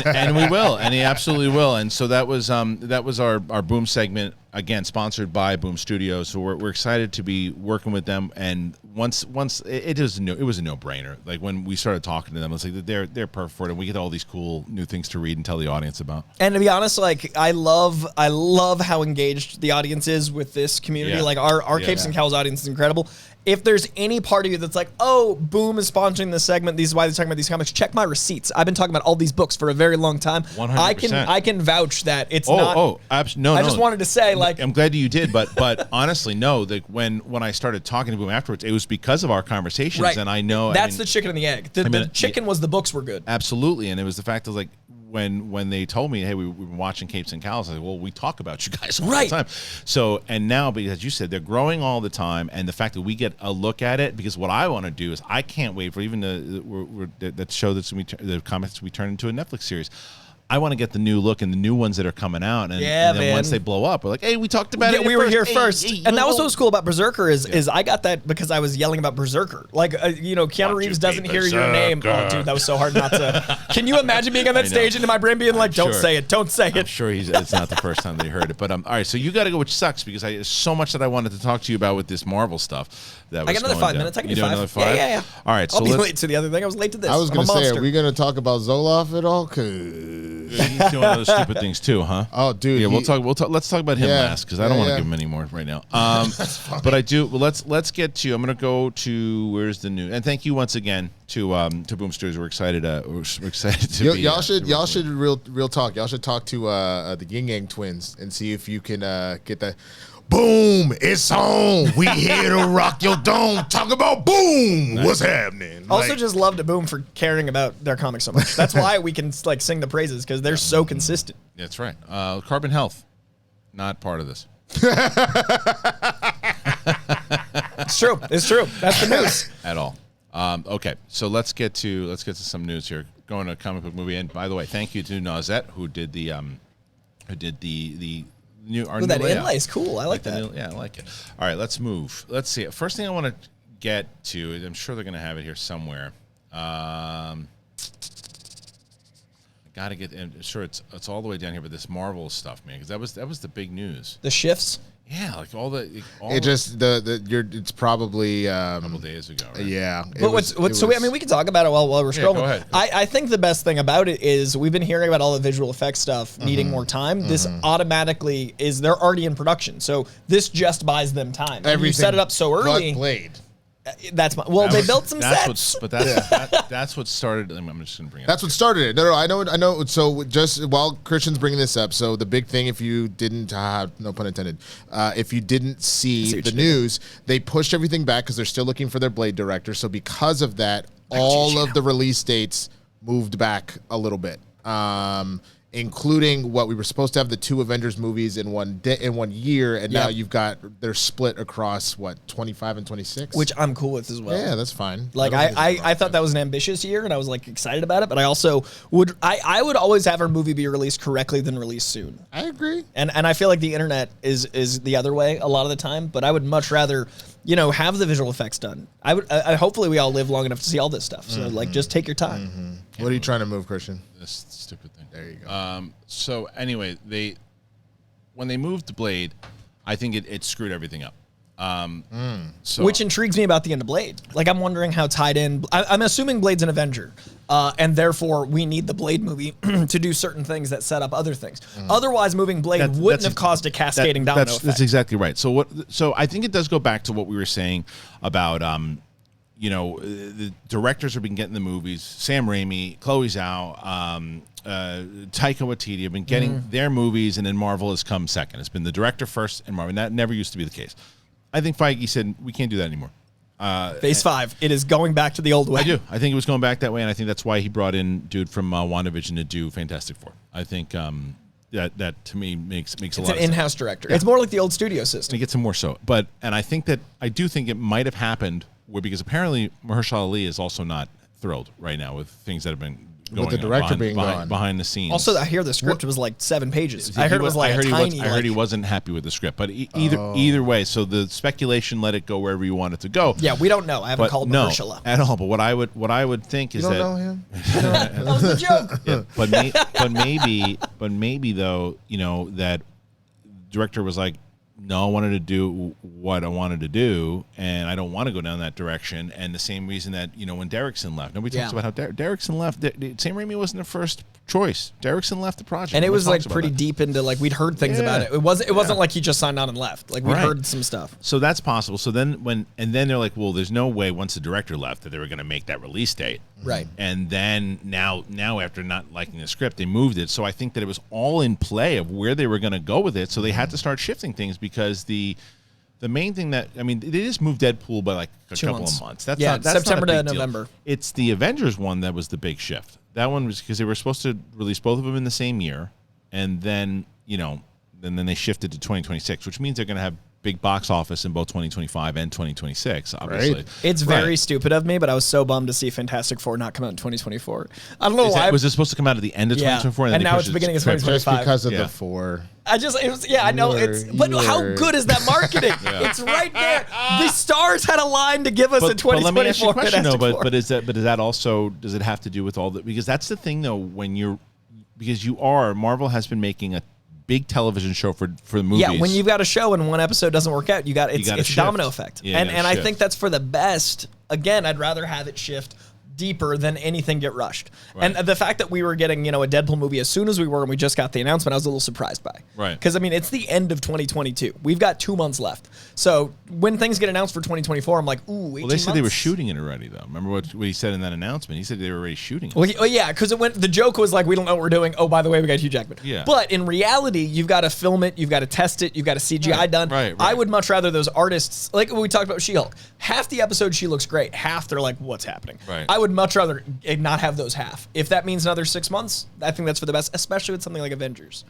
and we will, and he absolutely will. And so that was our Boom segment, again sponsored by Boom Studios. So we're excited to be working with them. And once it was a no-brainer. Like when we started talking to them, it's like they're perfect for it, and we get all these cool new things to read and tell the audience about. And to be honest, like I love how engaged the audience is with this community. Like our Capes and Cowls audience is incredible. If there's any part of you that's like, oh, Boom is sponsoring this segment, this is why they're talking about these comics, check my receipts. I've been talking about all these books for a very long time. 100%. I can vouch that it's not. No, I just wanted to say, like, I'm glad you did, but honestly, no. Like when I started talking to Boom afterwards, it was because of our conversations, and I know that's the chicken and the egg. The chicken was the books were good. Absolutely, and it was the fact of like. When they told me, hey, we've been watching Capes and Cowls, I said, well, we talk about you guys all the time. So, and now, because you said, they're growing all the time, and the fact that we get a look at it, because what I want to do is, I can't wait for even that show the comics we turn into a Netflix series. I want to get the new look and the new ones that are coming out, and then once they blow up, we're like, hey, we talked about it. We were here first, and that was what was cool about Berserker is I got that because I was yelling about Berserker. Like Keanu Reeves doesn't hear your name. Oh, dude, that was so hard not to. Can you imagine being on that stage and in my brain being like, don't say it, don't say it. I'm sure it's not the first time they heard it, but all right. So you got to go, which sucks because there's so much that I wanted to talk to you about with this Marvel stuff. I got another 5 minutes. I can do 5. Another 5? Yeah. All right. I'll be late to the other thing. I was late to this. I was going to say, are we going to talk about Zoloft at all? He's doing other stupid things too, huh? Oh, dude. Yeah, we'll talk. Let's talk about him last because I don't want to give him any more right now. But I do. Well, let's get to. I'm going to go to where's the news. And thank you once again to Boom Studios. We're excited. We're excited to be. Y'all should real talk. Y'all should talk to the Yin Yang twins and see if you can get that. Boom! It's on. We here to rock your dome. Talk about boom. Nice. What's happening? Also, just love to Boom for caring about their comics so much. That's why we can like sing the praises because they're so consistent. That's right. Carbon Health, not part of this. It's true. It's true. That's the news. At all. Okay, so let's get to some news here. Going to comic book movie, and by the way, thank you to Nazette who did the new our new that layout. inlay is cool. I like that. I like it. All right, let's move. Let's see. First thing I want to get to, I'm sure they're going to have it here somewhere. I got to get. I'm sure it's all the way down here, but this Marvel stuff, man, because that was the big news. The shifts. Yeah, like it's probably a couple days ago. Right? Yeah, but we can talk about it while we're scrolling. Go ahead. I think the best thing about it is we've been hearing about all the visual effects stuff needing more time. This automatically they're already in production, so this just buys them time. You set it up so early. Blade. They built some sets. That's what started. I'm just gonna bring it. That's what started it. No, I know. So just while Kristian's bringing this up, so the big thing, if you didn't, no pun intended, if you didn't see the news, they pushed everything back because they're still looking for their Blade director. So because of that, all of the release dates moved back a little bit. Including what we were supposed to have the 2 Avengers movies in one year, and now they're split across 25 and 26, which I'm cool with as well. Yeah, that's fine. Like I thought that was an ambitious year, and I was like excited about it. But I also would always have our movie be released correctly than released soon. I agree, and I feel like the internet is the other way a lot of the time. But I would much rather have the visual effects done. Hopefully we all live long enough to see all this stuff. So just take your time. What are you trying to move, Kristian? This stupid thing. There you go. So anyway, when they moved to Blade, I think it screwed everything up. Which intrigues me about the end of Blade. Like, I'm wondering how tied in. I'm assuming Blade's an Avenger, and therefore we need the Blade movie to do certain things that set up other things. Otherwise, moving Blade wouldn't have caused a cascading domino effect. That's exactly right. So I think it does go back to what we were saying about the directors have been getting the movies. Sam Raimi, Chloe Zhao, Taika Waititi have been getting their movies, and then Marvel has come second. It's been the director first and Marvel. And that never used to be the case. I think Feige said, we can't do that anymore. Phase 5. It is going back to the old way. I do. I think it was going back that way, and I think that's why he brought in dude from WandaVision to do Fantastic Four. I think that to me makes a lot of sense. It's an in-house director. Yeah. It's more like the old studio system. And it gets some more so. And I do think it might have happened because apparently Mahershala Ali is also not thrilled right now with things that have been going with the director being behind the scenes. Also, I hear the script was like 7 pages. I heard it was like tiny. I heard he wasn't happy with the script, but either way, so the speculation, let it go wherever you want it to go. Yeah, we don't know. I haven't called Mahershala at all. But what I would think is you don't know him. That was the joke. Yeah, but maybe though, that director was like, no, I wanted to do what I wanted to do, and I don't want to go down that direction. And the same reason that, when Derrickson left. Nobody talks about how Derrickson left. Sam Raimi wasn't the first choice. Derrickson left the project. And it was like pretty deep into, like, we'd heard things about it. It wasn't like he just signed on and left. Like, we heard some stuff. So that's possible. So then they're like, well, there's no way once the director left that they were going to make that release date. Right. And then now after not liking the script, they moved it. So I think that it was all in play of where they were going to go with it. So they had to start shifting things because the main thing they just moved Deadpool by like a couple of months. That's September not a to big November. Deal. It's the Avengers one that was the big shift. That one was because they were supposed to release both of them in the same year, and then then they shifted to 2026, which means they're going to have big box office in both 2025 and 2026, obviously. Right. It's very stupid of me, but I was so bummed to see Fantastic Four not come out in 2024. I don't know why. Was it supposed to come out at the end of 2024? And now it's the beginning of 2025. Just because of the 4. I know. How good is that marketing? It's right there. The stars had a line to give us in 2024. But let me ask you a question, though. But is that also, does it have to do with all that? Because that's the thing, though, Marvel has been making a big television show for the movies. Yeah, when you've got a show and one episode doesn't work out, it's a domino effect. Yeah, and I think that's for the best. Again, I'd rather have it shift deeper than anything get rushed. Right. And the fact that we were getting, a Deadpool movie as soon as we were, and we just got the announcement, I was a little surprised by. Right. Because, it's the end of 2022. We've got 2 months left. So when things get announced for 2024, I'm like, ooh, 18 Well, they said months? they were shooting it already, though. Remember what he said in that announcement? He said they were already shooting it. Well, yeah, because the joke was like, we don't know what we're doing. Oh, by the way, we got Hugh Jackman. Yeah. But in reality, you've got to film it, you've got to test it, you've got to CGI done. Right. I would much rather those artists, like when we talked about She-Hulk, half the episode she looks great, half they're like, what's happening? Right. I would much rather not have those half. If that means another 6 months, I think that's for the best, especially with something like Avengers.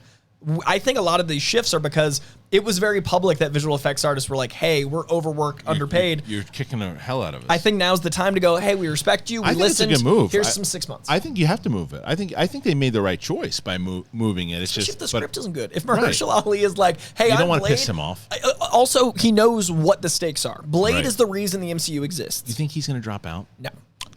I think a lot of these shifts are because it was very public that visual effects artists were like, hey, we're overworked, underpaid. You're kicking the hell out of it. I think now's the time to go, hey, we respect you. We listened. It's a good move. Here's some 6 months. I think you have to move it. I think they made the right choice by moving it. It's Especially just if the script isn't good. If Mahershala Ali is like, hey, you I'm don't want to Blade. piss him off. Also, he knows what the stakes are. Blade Right. is the reason the MCU exists. You think he's going to drop out? No.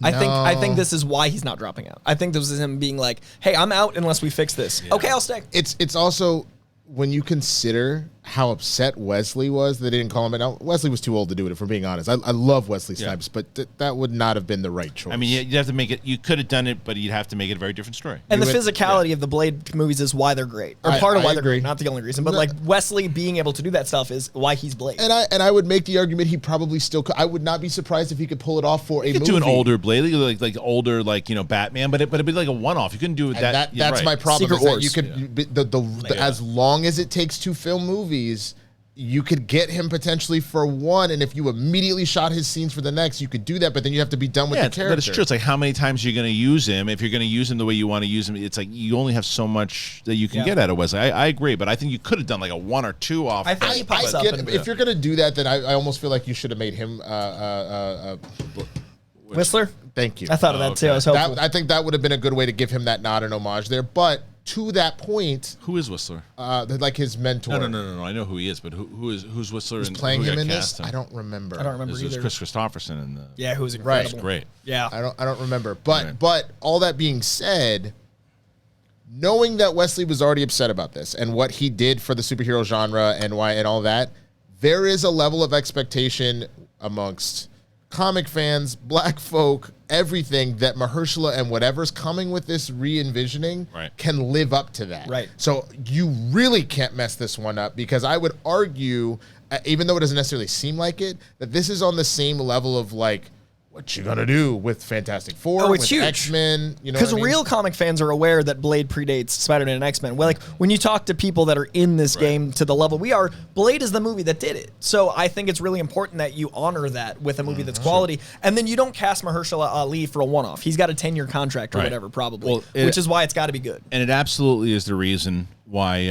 I think this is why he's not dropping out. I think this is him being like, hey, I'm out unless we fix this. Yeah. Okay, I'll stay. It's also, when you consider how upset Wesley was that they didn't call him. Now, Wesley was too old to do it, if we're being honest. I love Wesley Snipes, but that would not have been the right choice. I mean, you'd have to make it. You could have done it, but you'd have to make it a very different story. And the physicality of the Blade movies is why they're great, or part of why they're great. Not the only reason, but like Wesley being able to do that stuff is why he's Blade. And I would make the argument he probably still could. I would not be surprised if he could pull it off for a movie. You could do an older Blade, like older, Batman, but it'd be like a one-off. You couldn't do it that's right. my problem. Secret Wars. You could as long as it takes to film movies, you could get him potentially for one, and if you immediately shot his scenes for the next, you could do that, but then you have to be done with the character. But it's true. It's like how many times you're going to use him. If you're going to use him the way you want to use him, it's like you only have so much that you can get out of Wesley. I agree, but I think you could have done like a 1 or 2 off. I think he pops up. If you're going to do that, then I almost feel like you should have made him Whistler? Thank you. I thought of that too. I was hopeful. I think that would have been a good way to give him that nod and homage there, but to that point, who is Whistler? Like his mentor. No. I know who he is, but who's Whistler? Who's playing him in this? I don't remember. I don't remember either. either. Chris Christopherson in the who's incredible. Right. Great. Yeah. I don't remember. But all that being said, knowing that Wesley was already upset about this and what he did for the superhero genre and why and all that, there is a level of expectation amongst comic fans, black folk, everything, that Mahershala and whatever's coming with this re-envisioning can live up to that. Right. So you really can't mess this one up, because I would argue, even though it doesn't necessarily seem like it, that this is on the same level of like, what you gonna do with Fantastic Four, it's with huge. X-Men, Because real comic fans are aware that Blade predates Spider-Man and X-Men. Well, like when you talk to people that are in this game to the level we are, Blade is the movie that did it. So I think it's really important that you honor that with a movie that's quality, and then you don't cast Mahershala Ali for a one-off. He's got a 10-year contract or whatever, probably, which is why it's got to be good. And it absolutely is the reason why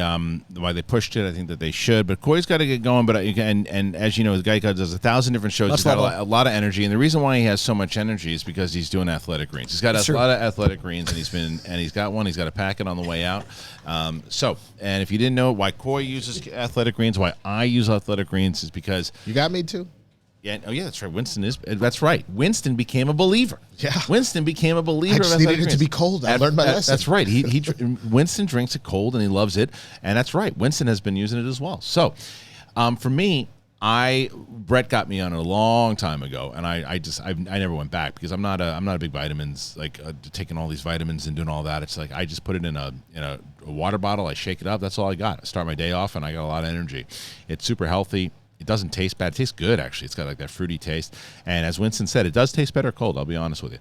they pushed it. I think that they should, but Corey's got to get going. But and as you know, the guy does 1,000 different shows. He's got a lot of energy, and the reason why he has so much energy is because he's doing athletic greens. He's got a lot of athletic greens, and he's got one. He's got a packet on the way out. And if you didn't know why Corey uses athletic greens, why I use athletic greens, is because you got me too. Yeah. Oh, yeah. That's right. That's right. Winston became a believer. Yeah. Winston became a believer. I just needed it to be cold. I learned my lesson. That's right. Winston drinks it cold and he loves it, and that's right. Winston has been using it as well. So, for me, Brett got me on it a long time ago, and I never went back, because I'm not a big vitamins, taking all these vitamins and doing all that. It's like I just put it in a water bottle. I shake it up. That's all I got. I start my day off, and I got a lot of energy. It's super healthy. It doesn't taste bad. It tastes good, actually. It's got like that fruity taste. And as Winston said, it does taste better cold, I'll be honest with you.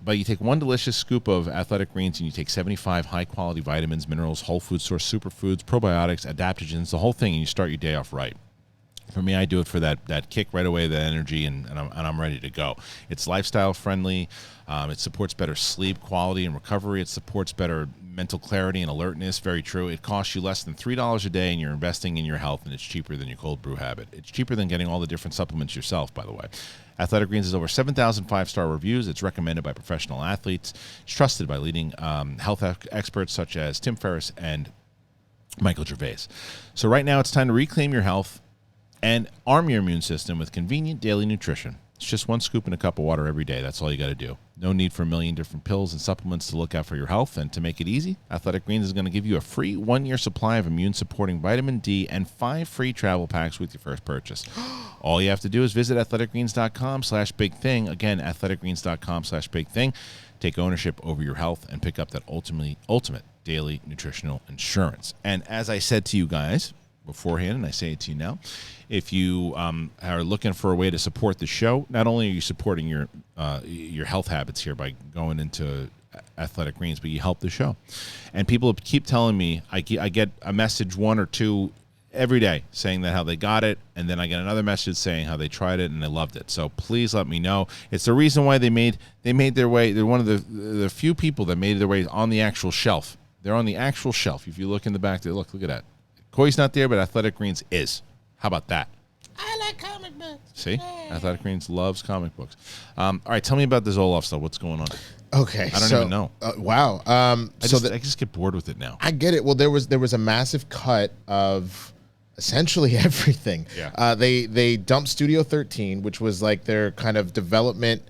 But you take one delicious scoop of athletic greens, and you take 75 high-quality vitamins, minerals, whole food source superfoods, probiotics, adaptogens, the whole thing, and you start your day off right. For me, I do it for that kick right away, the energy, and I'm ready to go. It's lifestyle friendly. It supports better sleep quality and recovery. It supports better mental clarity and alertness. Very true. It costs you less than $3 a day, and you're investing in your health, and it's cheaper than your cold brew habit. It's cheaper than getting all the different supplements yourself, by the way. Athletic Greens has over 7,000 5-star reviews. It's recommended by professional athletes. It's trusted by leading health experts such as Tim Ferriss and Michael Gervais. So right now, it's time to reclaim your health and arm your immune system with convenient daily nutrition. It's just 1 scoop in a cup of water every day. That's all you got to do. No need for a million different pills and supplements to look out for your health. And to make it easy, Athletic Greens is going to give you a free 1-year supply of immune-supporting vitamin D and 5 free travel packs with your first purchase. All you have to do is visit athleticgreens.com/bigthing. Again, athleticgreens.com/bigthing. Take ownership over your health and pick up that ultimate daily nutritional insurance. And as I said to you guys beforehand, and I say it to you now, if you are looking for a way to support the show, not only are you supporting your health habits here by going into Athletic Greens, but you help the show. And people keep telling me, I get a message 1 or 2 every day saying that how they got it, and then I get another message saying how they tried it and they loved it. So please let me know. It's the reason why they made their way. They're one of the few people that made their way on the actual shelf. They're on the actual shelf. If you look in the back there, look at that. Koi's not there, but Athletic Greens is. How about that? I like comic books. See? Athletic Greens loves comic books. All right, tell me about this Olaf stuff. What's going on? Okay. I don't even know. Wow. I just get bored with it now. I get it. Well, there was a massive cut of essentially everything. Yeah. They dumped Studio 13, which was like their kind of development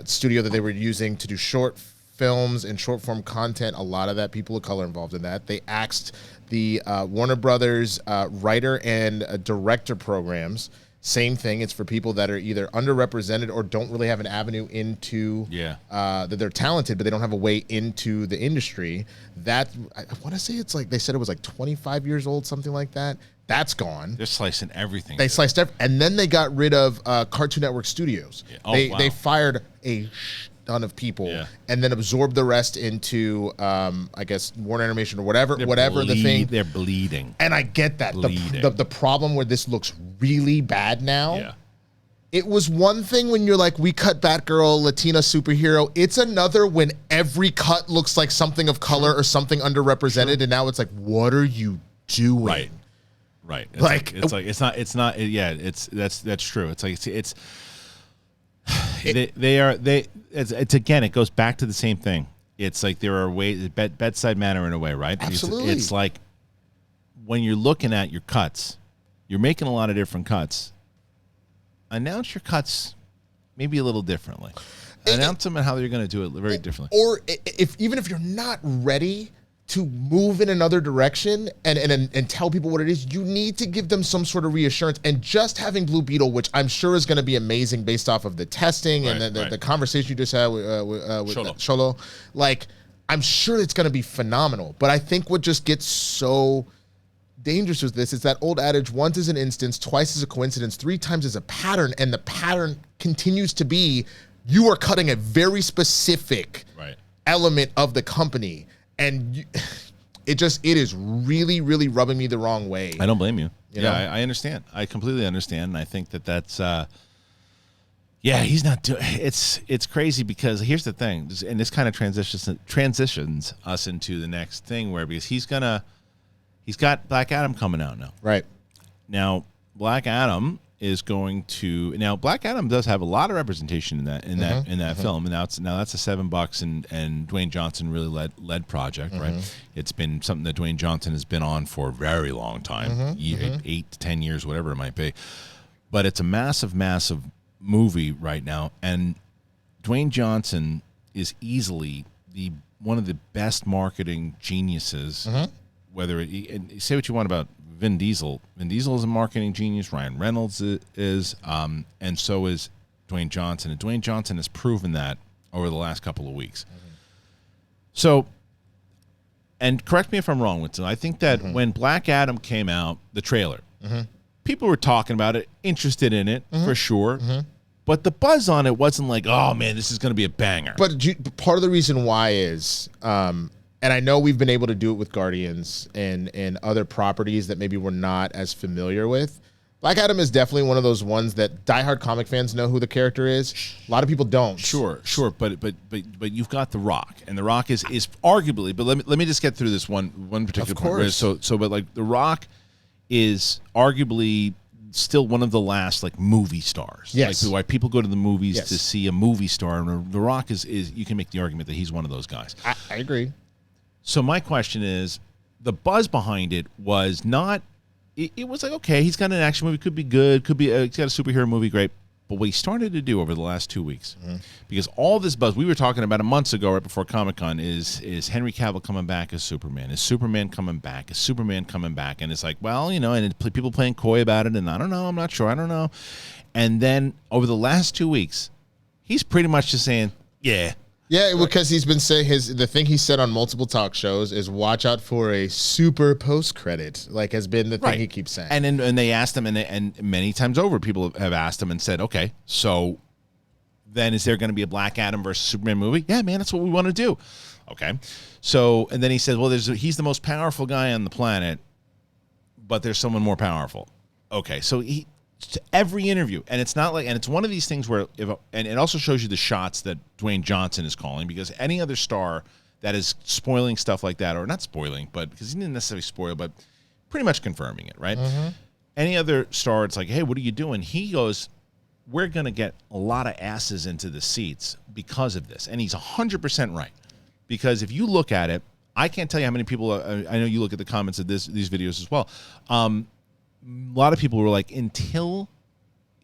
studio that they were using to do short films and short form content. A lot of that, people of color involved in that. They axed the Warner Brothers writer and director programs. Same thing. It's for people that are either underrepresented or don't really have an avenue into that they're talented, but they don't have a way into the industry. That I want to say it's like they said it was like 25 years old, something like that. That's gone. They're slicing everything. They sliced and then they got rid of Cartoon Network Studios. Yeah. Oh, wow. They fired a ton of people and then absorbed the rest into I guess Warner Animation or whatever the thing. They're bleeding. And I get that. The problem where this looks really bad now. It was one thing when you're like, we cut Batgirl, Latina superhero. It's another when every cut looks like something of color or something underrepresented, and now it's like, what are you doing? Right. It's not. Yeah. That's true. It's again. It goes back to the same thing. It's like there are ways, bedside manner in a way, right? Absolutely. It's like when you're looking at your cuts, you're making a lot of different cuts. Announce your cuts maybe a little differently. Announce them and how you're going to do it very differently. Or even if you're not ready to move in another direction and tell people what it is, you need to give them some sort of reassurance. And just having Blue Beetle, which I'm sure is going to be amazing based off of the testing and the conversation you just had with Xolo, like, I'm sure it's going to be phenomenal. But I think what just gets so dangerous with this is that old adage, once is an instance, twice is a coincidence, 3 times is a pattern, and the pattern continues to be you are cutting a very specific element of the company. And it is really, really rubbing me the wrong way. I don't blame you. I understand. I completely understand. And I think that's, he's not doing it's crazy because here's the thing. And this kind of transitions us into the next thing because he's got Black Adam coming out now. Right. Now, Black Adam is going to Black Adam does have a lot of representation in that film, and now that's a $7 and Dwayne Johnson really led project, right? It's been something that Dwayne Johnson has been on for a very long time, 8 to 10 years, whatever it might be. But it's a massive movie right now, and Dwayne Johnson is easily one of the best marketing geniuses. Whether say what you want about Vin Diesel. Vin Diesel is a marketing genius. Ryan Reynolds is, and so is Dwayne Johnson. And Dwayne Johnson has proven that over the last couple of weeks. So, and correct me if I'm wrong, Winston, I think that when Black Adam came out, the trailer, people were talking about it, interested in it for sure. But the buzz on it wasn't like, oh man, this is going to be a banger. But part of the reason why is, and I know we've been able to do it with Guardians and other properties that maybe we're not as familiar with. Black Adam is definitely one of those ones that diehard comic fans know who the character is. A lot of people don't. Sure. But you've got The Rock, and The Rock is arguably. But let me just get through this one particular point. But like The Rock is arguably still one of the last like movie stars. Yes. Like why people go to the movies to see a movie star, and The Rock is you can make the argument that he's one of those guys. I agree. So my question is, the buzz behind it was not. It was like, okay, he's got an action movie, could be good, he's got a superhero movie, great. But what he started to do over the last 2 weeks, because all this buzz we were talking about months ago, right before Comic-Con, is Henry Cavill coming back as Superman? Is Superman coming back? Is Superman coming back? And it's like, well, you know, and people playing coy about it, and I don't know, I'm not sure, I don't know. And then over the last 2 weeks, he's pretty much just saying, yeah. Yeah, because he's been saying the thing he said on multiple talk shows is watch out for a super post credit, like has been the thing he keeps saying. And they asked him, and many times over, people have asked him and said, okay, so then is there going to be a Black Adam versus Superman movie? Yeah, man, that's what we want to do. Okay, so and then he said, well, he's the most powerful guy on the planet, but there's someone more powerful. Okay, so every interview, and it's not like, and it's one of these things where and it also shows you the shots that Dwayne Johnson is calling, because any other star that is spoiling stuff like that, or not spoiling, but because he didn't necessarily spoil, but pretty much confirming it, right? Any other star, it's like, hey, what are you doing? He goes, we're going to get a lot of asses into the seats because of this, and he's 100% right, because if you look at it, I can't tell you how many people, I know you look at the comments of these videos as well, a lot of people were like, until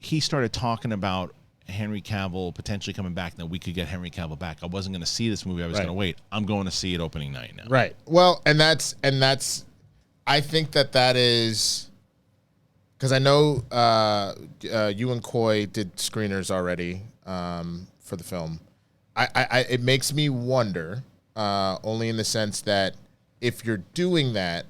he started talking about Henry Cavill potentially coming back, that we could get Henry Cavill back, I wasn't going to see this movie. I was going to wait. I'm going to see it opening night now. Right. Well, and that's I think that is because I know you and Coy did screeners already for the film. It makes me wonder, only in the sense that if you're doing that,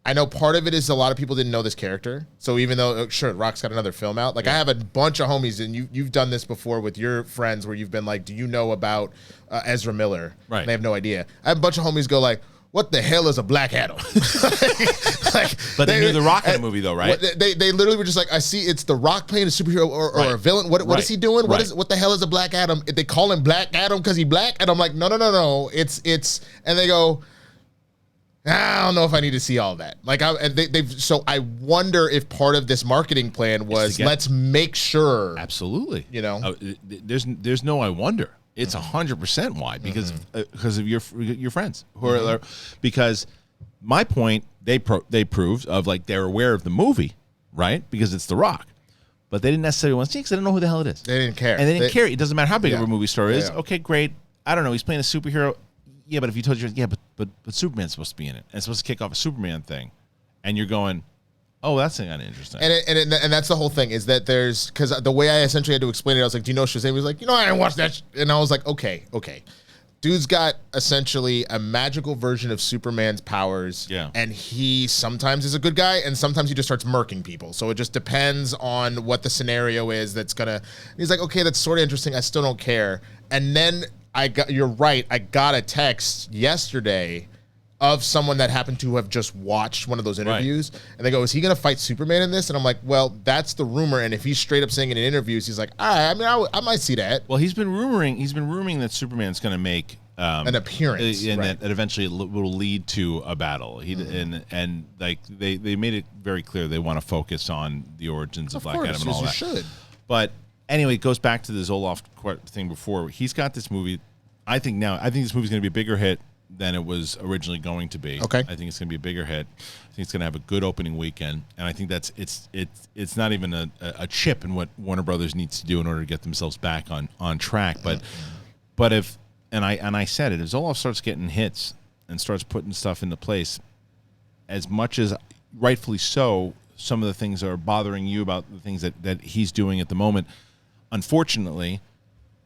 I know part of it is a lot of people didn't know this character. So even though, sure, Rock's got another film out. Like, I have a bunch of homies, and you've done this before with your friends where you've been like, do you know about Ezra Miller? Right. And they have no idea. I have a bunch of homies go like, what the hell is a Black Adam? But they knew The Rock in the movie, though, right? They literally were just like, I see it's The Rock playing a superhero or a villain. What is he doing? What the hell is a Black Adam? They call him Black Adam because he black? And I'm like, no. It's and they go, I don't know if I need to see all that. Like, so I wonder if part of this marketing plan was let's make sure. Absolutely. You know, there's no I wonder. It's 100% why, because of your friends who are because my point they proved of, like, they're aware of the movie, right? Because it's The Rock. But they didn't necessarily want to see it because they didn't know who the hell it is. They didn't care. And they didn't care. It doesn't matter how big of a movie star it is. Yeah. Okay, great. I don't know. He's playing a superhero. Yeah, but if you told you, but Superman's supposed to be in it, and it's supposed to kick off a Superman thing, and you're going, oh, that's kind of interesting. And that's the whole thing, is that there's, because the way I essentially had to explain it, I was like, do you know Shazam? He was like, I didn't watch that. And I was like, okay. Dude's got essentially a magical version of Superman's powers. Yeah. And he sometimes is a good guy, and sometimes he just starts murking people. So it just depends on what the scenario is that's going to. He's like, okay, that's sort of interesting. I still don't care. And then you're right. I got a text yesterday of someone that happened to have just watched one of those interviews, and they go, is he going to fight Superman in this? And I'm like, well, that's the rumor. And if he's straight up saying it in interviews, he's like, all right, I mean, I might see that. Well, he's been rumoring that Superman's going to make an appearance, and that eventually it will lead to a battle. And like they made it very clear they want to focus on the origins of Black Adam and all that. Should. But anyway, it goes back to the Zoloft thing before. He's got this movie. I think this movie's going to be a bigger hit than it was originally going to be. Okay. I think it's going to be a bigger hit. I think it's going to have a good opening weekend, and I think it's not even a chip in what Warner Brothers needs to do in order to get themselves back on track. But if I said it, if Zoloft starts getting hits and starts putting stuff into place, as much as rightfully so, some of the things are bothering you about the things that he's doing at the moment, unfortunately,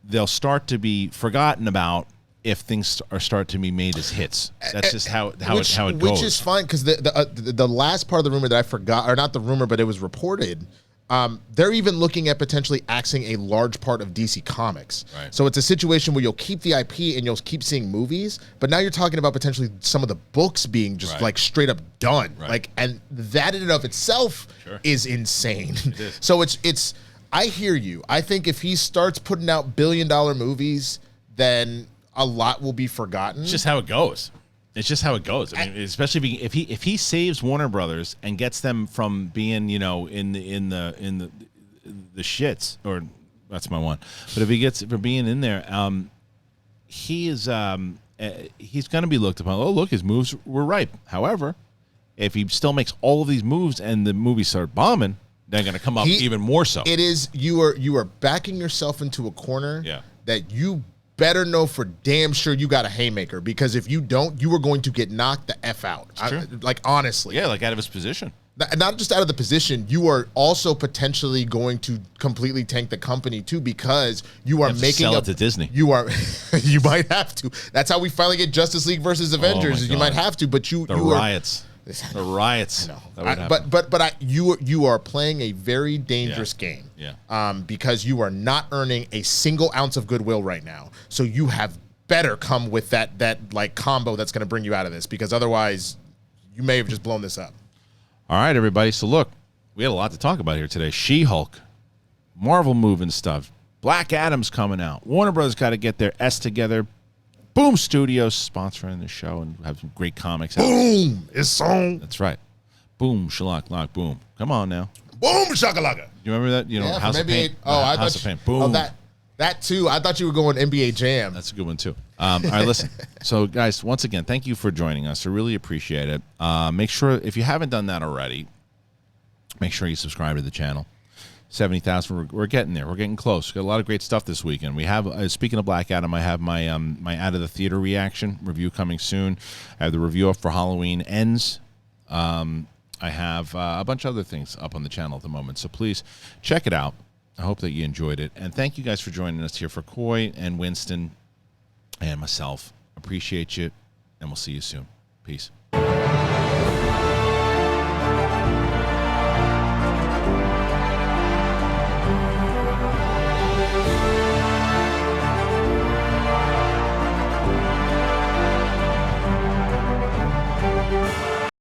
they'll start to be forgotten about if things start to be made as hits. That's just how it goes. Which is fine, because the last part of the rumor that I forgot, or not the rumor, but it was reported, they're even looking at potentially axing a large part of DC Comics. Right. So it's a situation where you'll keep the IP and you'll keep seeing movies, but now you're talking about potentially some of the books being just like straight up done. Right. Like, and that in and of itself is insane. It is. So it's I hear you. I think if he starts putting out billion-dollar movies, then a lot will be forgotten. It's just how it goes. It's just how it goes. I mean, especially if he saves Warner Brothers and gets them from being, in the shits, or that's my one. But if he gets from being in there, he's going to be looked upon. Oh, look, his moves were ripe. However, if he still makes all of these moves and the movies start bombing, they're going to come up even more so. It is you are backing yourself into a corner that you better know for damn sure you got a haymaker, because if you don't, you are going to get knocked the F out. Like, honestly. Yeah, like out of his position. Not just out of the position, you are also potentially going to completely tank the company too, because you are making sell it to Disney. You you might have to. That's how we finally get Justice League versus Avengers. You might have to, but the riots. The riots. But you are playing a very dangerous game. Yeah. Because you are not earning a single ounce of goodwill right now. So you have better come with that like combo that's going to bring you out of this, because otherwise you may have just blown this up. All right, everybody. So look, we had a lot to talk about here today. She-Hulk, Marvel moving stuff, Black Adam's coming out. Warner Brothers got to get their S together. Boom Studios sponsoring the show and have some great comics. Boom! It's on. That's right. Boom, shalak, lock, boom. Come on now. Boom, shakalaka. You remember that? You know, House of Pain. House of Pain. Boom. Oh, that too. I thought you were going NBA Jam. That's a good one too. All right, listen. So, guys, once again, thank you for joining us. I really appreciate it. Make sure, if you haven't done that already, make sure you subscribe to the channel. 70,000. We're getting there. We're getting close. Got a lot of great stuff this weekend. We have, speaking of Black Adam, I have my my Out of the Theater reaction review coming soon. I have the review up for Halloween Ends. I have a bunch of other things up on the channel at the moment. So please check it out. I hope that you enjoyed it. And thank you guys for joining us here for Coy and Winston and myself. Appreciate you. And we'll see you soon. Peace.